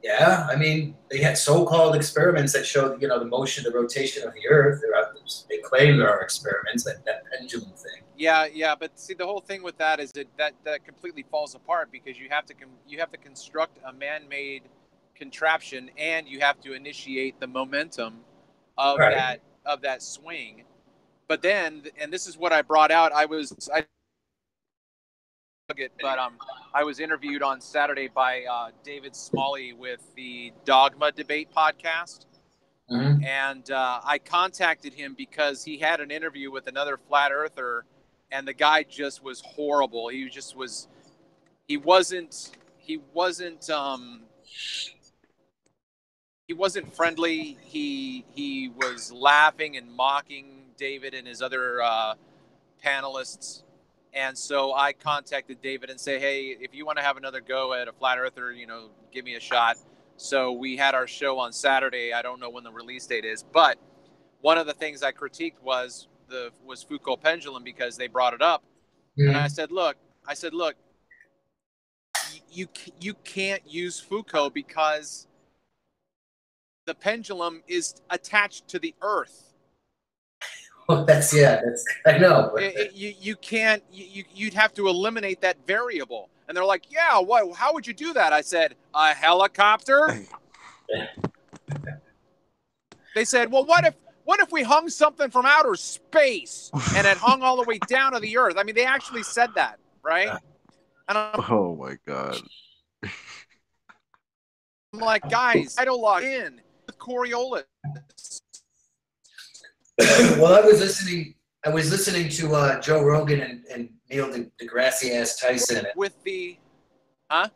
yeah, I mean, they had so-called experiments that showed, you know, the motion, the rotation of the Earth. They claim there are experiments that pendulum thing. Yeah, but see, the whole thing with that is that completely falls apart because you have to construct a man-made contraption and you have to initiate the momentum of that swing. But then, and this is what I brought out. I was interviewed on Saturday by David Smalley with the Dogma Debate podcast. Mm-hmm. And I contacted him because he had an interview with another flat earther, and the guy just was horrible. He wasn't friendly. He was laughing and mocking David and his other panelists. And so I contacted David and say, hey, if you want to have another go at a flat earther, you know, give me a shot. So we had our show on Saturday. I don't know when the release date is, but one of the things I critiqued was Foucault pendulum because they brought it up. Mm-hmm. And I said, look, you can't use Foucault because the pendulum is attached to the Earth. Well, I know. You can't. You'd have to eliminate that variable. And they're like, yeah, how would you do that? I said, a helicopter. They said, well, what if we hung something from outer space and it hung all the way down to the Earth? I mean, they actually said that, right? And oh my God. I'm like, guys, I don't log in with Coriolis. Well, I was listening to Joe Rogan and Neil deGrasse ass Tyson. With the, huh?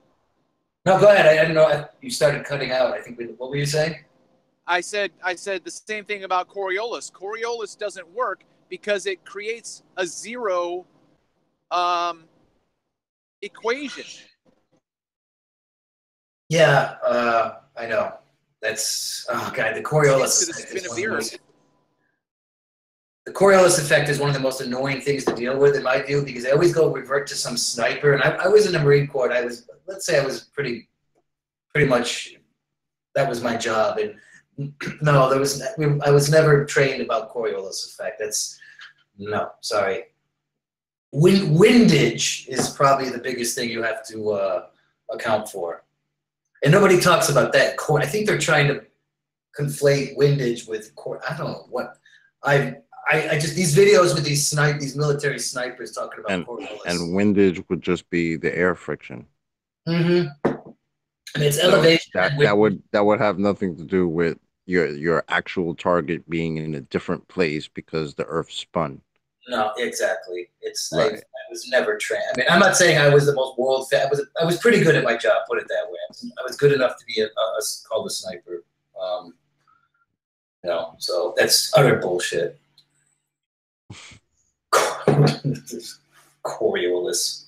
No, go ahead. I didn't know you started cutting out. I think. What were you saying? I said the same thing about Coriolis. Coriolis doesn't work because it creates a zero equation. Yeah, I know. That's the Coriolis effect. The Coriolis effect is one of the most annoying things to deal with, in my view, because I always revert to some sniper. And I was in the Marine Corps. Let's say I was pretty much, that was my job. And no, I was never trained about Coriolis effect. Sorry. Windage is probably the biggest thing you have to account for. And nobody talks about that. I think they're trying to conflate windage with I don't know what. I just, these videos with these military snipers talking about Coriolis. And windage would just be the air friction. Mm-hmm. And it's elevation. That would have nothing to do with your actual target being in a different place because the Earth spun. No, exactly. Right. I was never trained. I mean, I'm not saying I was the most world famous. I was pretty good at my job. Put it that way. I was good enough to be called a sniper. So that's utter bullshit. Coriolis.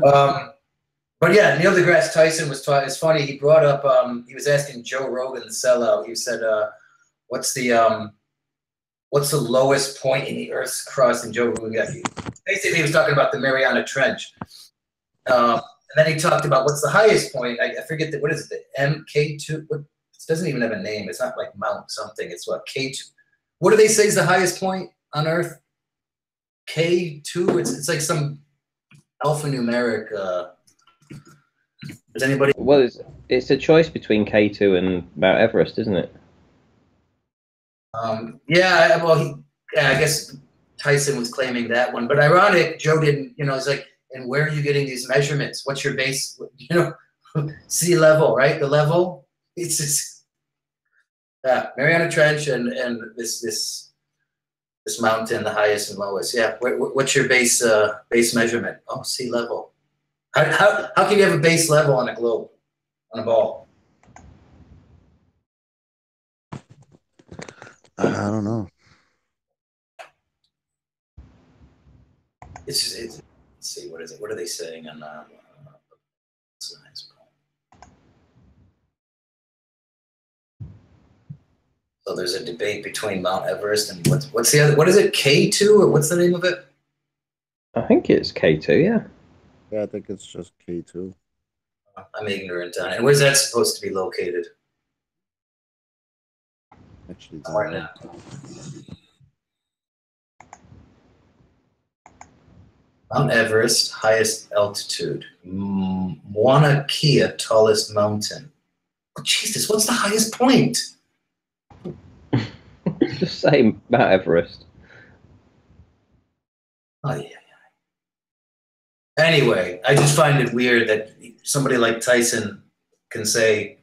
But yeah, Neil deGrasse Tyson was talking. It's funny. He brought up. He was asking Joe Rogan, the sellout. He said, "What's the what's the lowest point in the Earth's crust? And Joe, basically, he was talking about the Mariana Trench. And then he talked about what's the highest point. I forget what is it? The MK2. What? It doesn't even have a name. It's not like Mount something. It's what K2. What do they say is the highest point on Earth? K2. It's like some alphanumeric. Does anybody? Well, it's a choice between K2 and Mount Everest, isn't it? Yeah. Well, I guess Tyson was claiming that one, but ironic. Joe didn't. You know, it's like, and where are you getting these measurements? What's your base? You know, sea level, right? The level. It's just Mariana Trench and this mountain, the highest and lowest. Yeah. What's your base measurement? Oh, sea level. How can you have a base level on a globe, on a ball? I don't know. It's let's see, what is it? What are they saying on so there's a debate between Mount Everest and what's the other? What is it? K2 or what's the name of it? I think it's K2. Yeah. Yeah, I think it's just K2. I'm ignorant on it. And where's that supposed to be located? Actually, Right now. Mount Everest, highest altitude. Mauna Kea, tallest mountain. Oh, Jesus, what's the highest point? Just say Mount Everest. Oh, yeah. Anyway, I just find it weird that somebody like Tyson can say,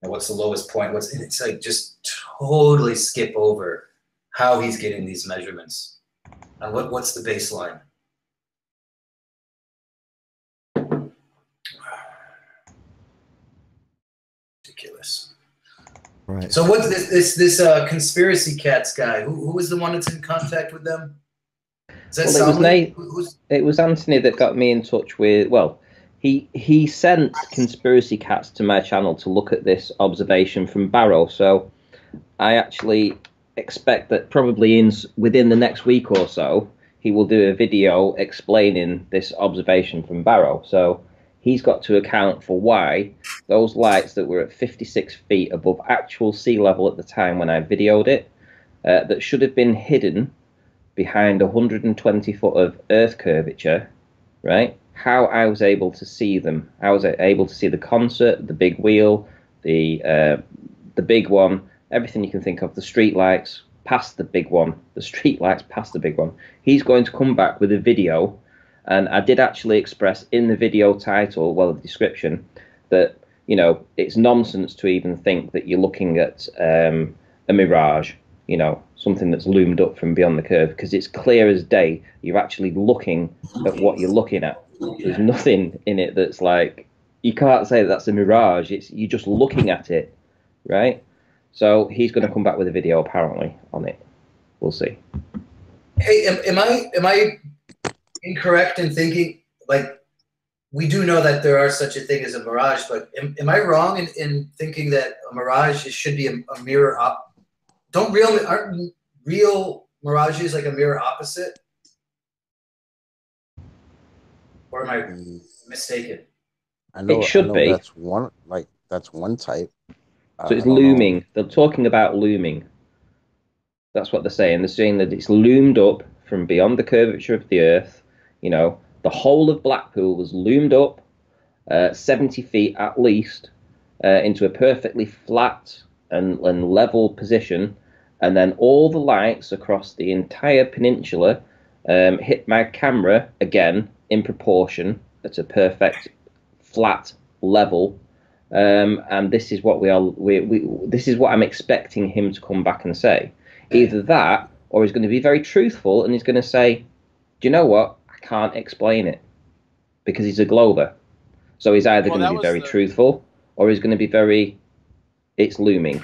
what's the lowest point? It's like just totally skip over how he's getting these measurements. And what's the baseline? Ridiculous. Right. So what's this conspiracy cats guy? Who was the one that's in contact with them? It was Anthony that got me in touch with. Well, he sent conspiracy cats to my channel to look at this observation from Barrow. So I actually expect that probably within the next week or so he will do a video explaining this observation from Barrow. So he's got to account for why those lights that were at 56 feet above actual sea level at the time when I videoed it, that should have been hidden behind 120 foot of Earth curvature, right? How I was able to see them. I was able to see the concert, the big wheel, the big one, everything you can think of, the street lights past the big one, the street lights past the big one. He's going to come back with a video, and I did actually express in the video title, well, the description, that, you know, it's nonsense to even think that you're looking at a mirage, you know, something that's loomed up from beyond the curve, because it's clear as day. You're actually looking at what you're looking at. There's nothing in it that's like, you can't say that's a mirage. You're just looking at it, right? So he's going to come back with a video apparently on it. We'll see. Hey, am I incorrect in thinking, like, we do know that there are such a thing as a mirage, but am I wrong in thinking that a mirage should be a mirror aren't real mirages like a mirror opposite? Or am I mistaken? I know, it should be. That's one type. So it's looming. They're talking about looming. That's what they're saying. They're saying that it's loomed up from beyond the curvature of the Earth. You know, the whole of Blackpool was loomed up 70 feet at least into a perfectly flat and level position. And then all the lights across the entire peninsula hit my camera again in proportion at a perfect flat level. And this is what this is what I'm expecting him to come back and say. Either that, or he's going to be very truthful and he's going to say, do you know what? I can't explain it, because he's a glober. So he's either going to be very truthful, or he's going to be very, it's looming.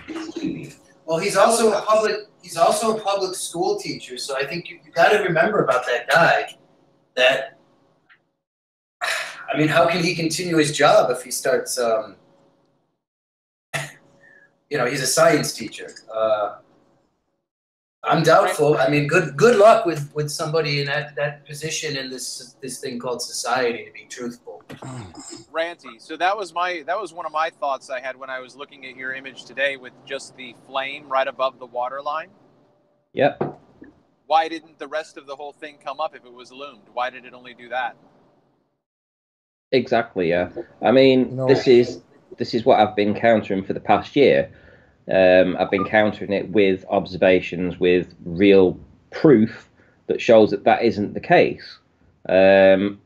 Well, he's also a public school teacher, so I think you got to remember about that guy. That, I mean, how can he continue his job if he starts? You know, he's a science teacher. I'm doubtful. I mean, good luck with somebody in that position in this thing called society, to be truthful. Ranty. So that was one of my thoughts I had when I was looking at your image today with just the flame right above the water line. Yep. Why didn't the rest of the whole thing come up if it was loomed? Why did it only do that? Exactly. Yeah. I mean, this is what I've been countering for the past year. I've been countering it with observations, with real proof that shows that that isn't the case. You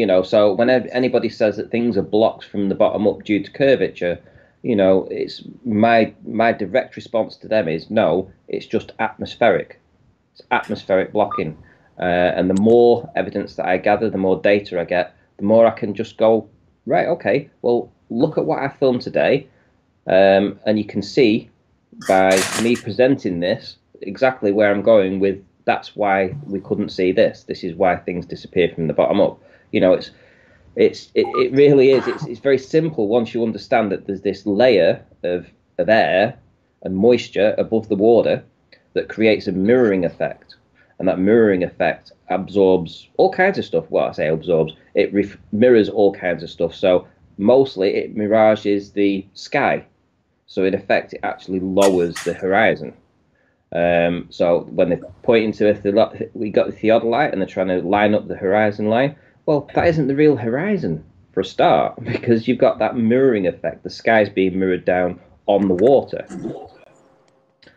know, so whenever anybody says that things are blocked from the bottom up due to curvature, you know, it's my direct response to them is no, it's just atmospheric. It's atmospheric blocking. And the more evidence that I gather, the more data I get, the more I can just go, right, okay, well, look at what I filmed today. And you can see by me presenting this exactly where I'm going with, that's why we couldn't see this. This is why things disappear from the bottom up. You know, it really is. It's very simple once you understand that there's this layer of air and moisture above the water that creates a mirroring effect. And that mirroring effect absorbs all kinds of stuff. Well, I say absorbs. It mirrors all kinds of stuff. So mostly it mirages the sky. So in effect, it actually lowers the horizon. So when they're pointing to we got the theodolite and they're trying to line up the horizon line, well, that isn't the real horizon for a start, because you've got that mirroring effect. The sky's being mirrored down on the water.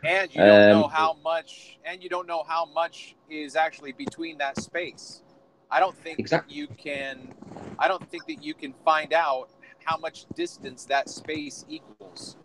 And you don't know how much, is actually between that space. I don't think that you can find out how much distance that space equals.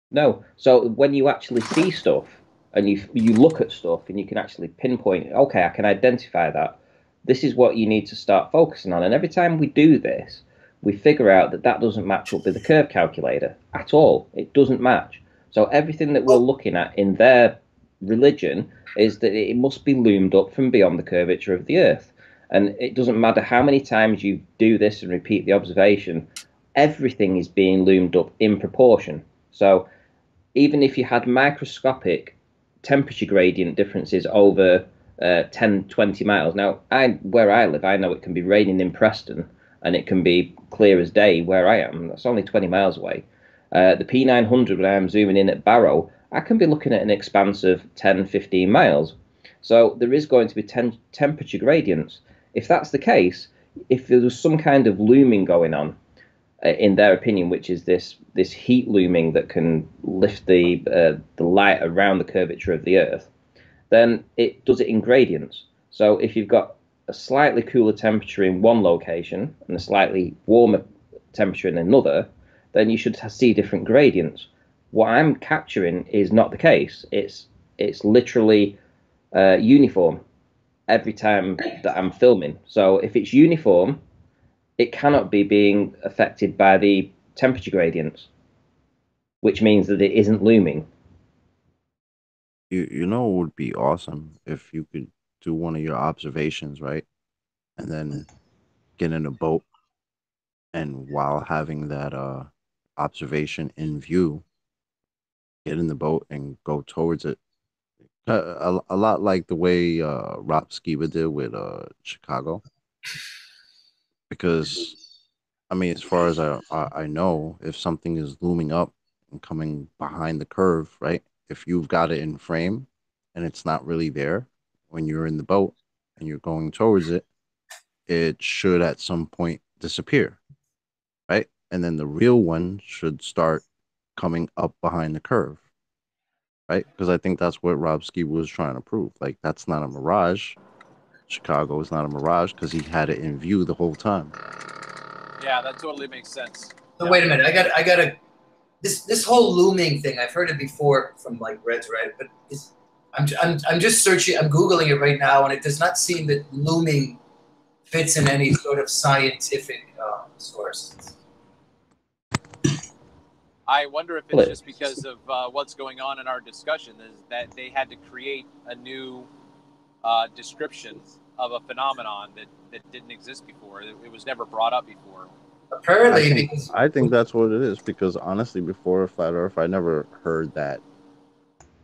No. So when you actually see stuff and you look at stuff and you can actually pinpoint, okay, I can identify that. This is what you need to start focusing on. And every time we do this, we figure out that that doesn't match up with the curve calculator at all. It doesn't match. So everything that we're looking at in their religion is that it must be loomed up from beyond the curvature of the Earth. And it doesn't matter how many times you do this and repeat the observation, everything is being loomed up in proportion. So even if you had microscopic temperature gradient differences over 10, 20 miles. Now, where I live, I know it can be raining in Preston and it can be clear as day where I am. That's only 20 miles away. The P900, when I'm zooming in at Barrow, I can be looking at an expanse of 10, 15 miles. So there is going to be temperature gradients. If that's the case, if there was some kind of looming going on, in their opinion, which is this heat looming that can lift the light around the curvature of the Earth, then it does it in gradients. So if you've got a slightly cooler temperature in one location and a slightly warmer temperature in another, then you should see different gradients. What I'm capturing is not the case. It's literally uniform every time that I'm filming. So if it's uniform, it cannot be being affected by the temperature gradients, which means that it isn't looming. You know, it would be awesome if you could do one of your observations, right? And then get in a boat, and while having that observation in view, get in the boat and go towards it. A lot like the way Rob Skiba did with Chicago. Because, I mean, as far as I know, if something is looming up and coming behind the curve, right? If you've got it in frame and it's not really there when you're in the boat and you're going towards it, it should at some point disappear, right? And then the real one should start coming up behind the curve, right? Because I think that's what Rob Ski was trying to prove. Like, that's not a mirage. Chicago is not a mirage because he had it in view the whole time. Yeah, that totally makes sense. So wait a minute, I got this whole looming thing. I've heard it before from like Red's right, but I'm just searching. I'm googling it right now, and it does not seem that looming fits in any sort of scientific source. I wonder if it's just because of what's going on in our discussion, is that they had to create a new description of a phenomenon that didn't exist before. It was never brought up before. Apparently, I think that's what it is, because honestly, before Flat Earth, I never heard that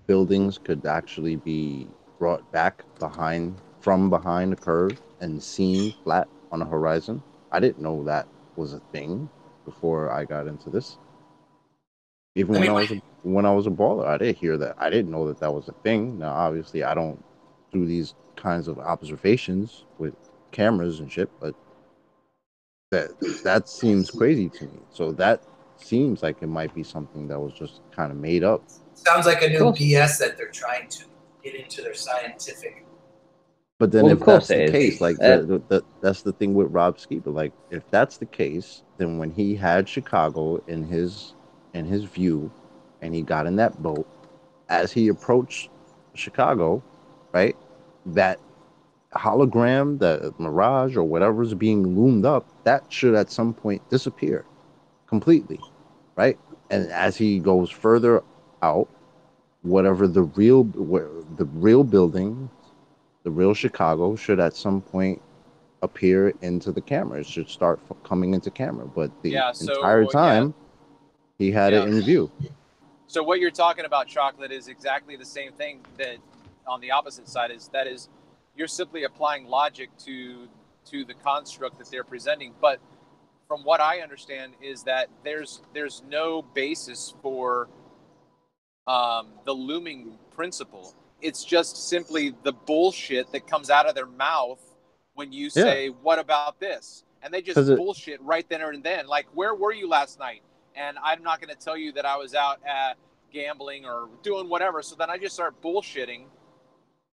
buildings could actually be brought back from behind the curve and seen flat on the horizon. I didn't know that was a thing before I got into this. Even when I was a baller, I didn't hear that. I didn't know that that was a thing. Now, obviously, I don't do these kinds of observations with cameras and shit, but that seems crazy to me. So that seems like it might be something that was just kind of made up. Sounds like a new BS that they're trying to get into their scientific. But then, if that's the case, like that's the thing with Rob Skeeter. Like, if that's the case, then when he had Chicago in his view, and he got in that boat, as he approached Chicago, right, that hologram, that mirage or whatever's being loomed up, that should at some point disappear completely, right? And as he goes further out, whatever the real building, the real Chicago, should at some point appear into the camera. It should start coming into camera. But the entire time, he had it in view. So what you're talking about, Chocolate, is exactly the same thing that on the opposite side is you're simply applying logic to the construct that they're presenting. But from what I understand is that there's no basis for the looming principle. It's just simply the bullshit that comes out of their mouth when you say, what about this? And they just bullshit right then and then. Like, where were you last night? And I'm not going to tell you that I was out gambling or doing whatever. So then I just start bullshitting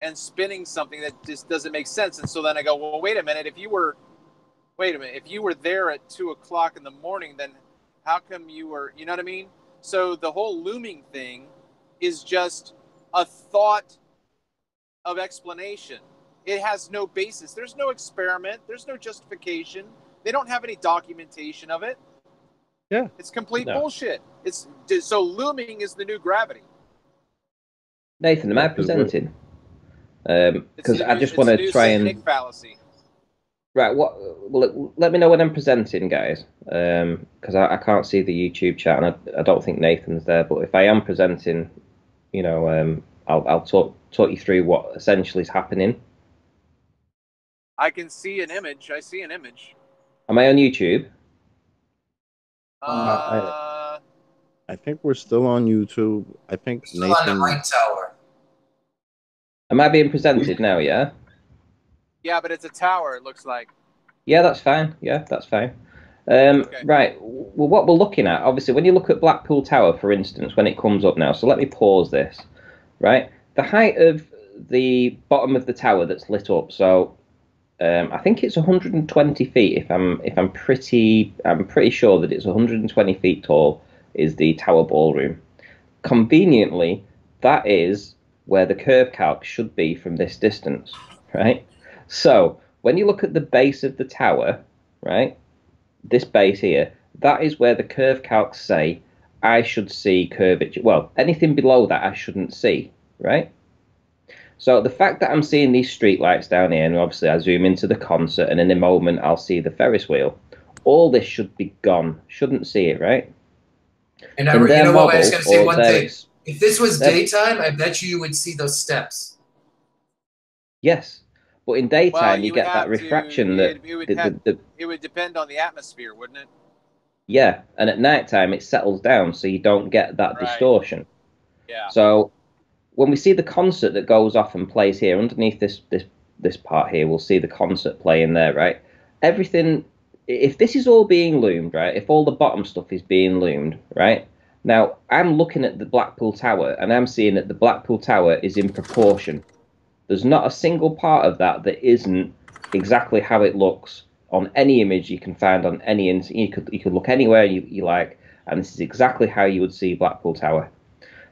and spinning something that just doesn't make sense. And so then I go, well, wait a minute. If you were there at 2:00 in the morning, then how come you were, you know what I mean? So the whole looming thing is just a thought of explanation. It has no basis. There's no experiment. There's no justification. They don't have any documentation of it. Yeah. It's complete bullshit. So looming is the new gravity. Nathan, am I presenting? Because I just want to try and fallacy. Right. Well, let me know when I'm presenting, guys. Because I can't see the YouTube chat, and I don't think Nathan's there. But if I am presenting, you know, I'll talk you through what essentially is happening. I can see an image. I see an image. Am I on YouTube? I think we're still on YouTube. I think still Nathan on the right tower. Am I being presented now? Yeah. Yeah, but it's a tower. It looks like. Yeah, that's fine. Yeah, that's fine. Okay. Right. Well, what we're looking at, obviously, when you look at Blackpool Tower, for instance, when it comes up now. So let me pause this. Right. The height of the bottom of the tower that's lit up. So I think it's 120 feet. I'm pretty sure that it's 120 feet tall. Is the tower ballroom. Conveniently, that is where the curve calc should be from this distance, right? So when you look at the base of the tower, right, this base here, that is where the curve calcs say I should see curvature. Well, anything below that I shouldn't see, right? So the fact that I'm seeing these street lights down here, and obviously I zoom into the concert, and in a moment I'll see the Ferris wheel, all this should be gone. Shouldn't see it, right? And you know what? I was going to say one thing. If this was daytime, I bet you would see those steps. Yes, but in daytime you get that refraction. It would depend on the atmosphere, wouldn't it? Yeah, and at nighttime it settles down, so you don't get that distortion. Yeah. So when we see the concert that goes off and plays here underneath this part here, we'll see the concert playing there, right? Everything. If this is all being loomed, right, if all the bottom stuff is being loomed, right, now I'm looking at the Blackpool Tower and I'm seeing that the Blackpool Tower is in proportion. There's not a single part of that isn't exactly how it looks on any image you can find on any you could look anywhere you like, and this is exactly how you would see Blackpool Tower.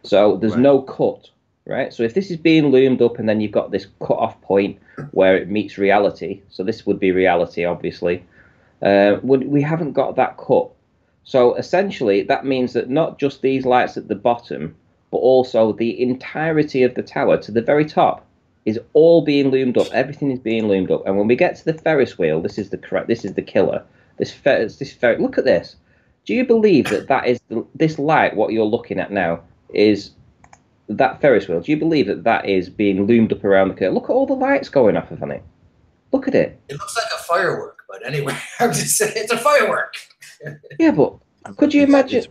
So there's no cut, right? So if this is being loomed up and then you've got this cut-off point where it meets reality, so this would be reality, obviously. We haven't got that cut. So essentially, that means that not just these lights at the bottom, but also the entirety of the tower to the very top is all being loomed up. Everything is being loomed up. And when we get to the Ferris wheel, this is the killer. Look at this. Do you believe that is this light? What you're looking at now is that Ferris wheel, do you believe that that is being loomed up around the curve? Look at all the lights going off on it. Look at it. It looks like a firework, but anyway, I'm just saying it's a firework. Yeah, but could you imagine? It's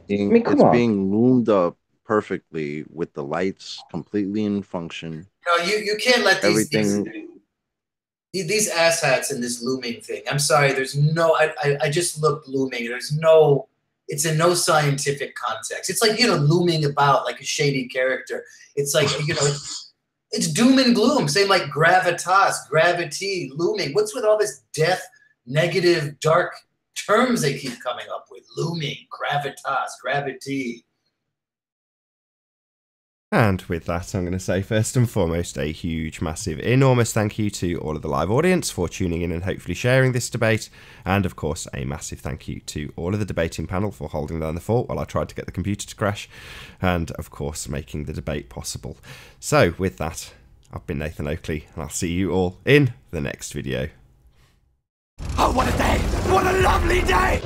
being loomed up perfectly with the lights completely in function. No, you can't let these asshats in this looming thing. I'm sorry, there's no. I just looked looming. There's no. It's in no scientific context. It's like, looming about like a shady character. It's like, it's doom and gloom. Same like gravitas, gravity, looming. What's with all this death, negative, dark terms they keep coming up with? Looming, gravitas, gravity. And with that, I'm going to say first and foremost a huge, massive, enormous thank you to all of the live audience for tuning in and hopefully sharing this debate. And of course, a massive thank you to all of the debating panel for holding down the fort while I tried to get the computer to crash. And of course, making the debate possible. So with that, I've been Nathan Oakley, and I'll see you all in the next video. Oh, what a day! What a lovely day!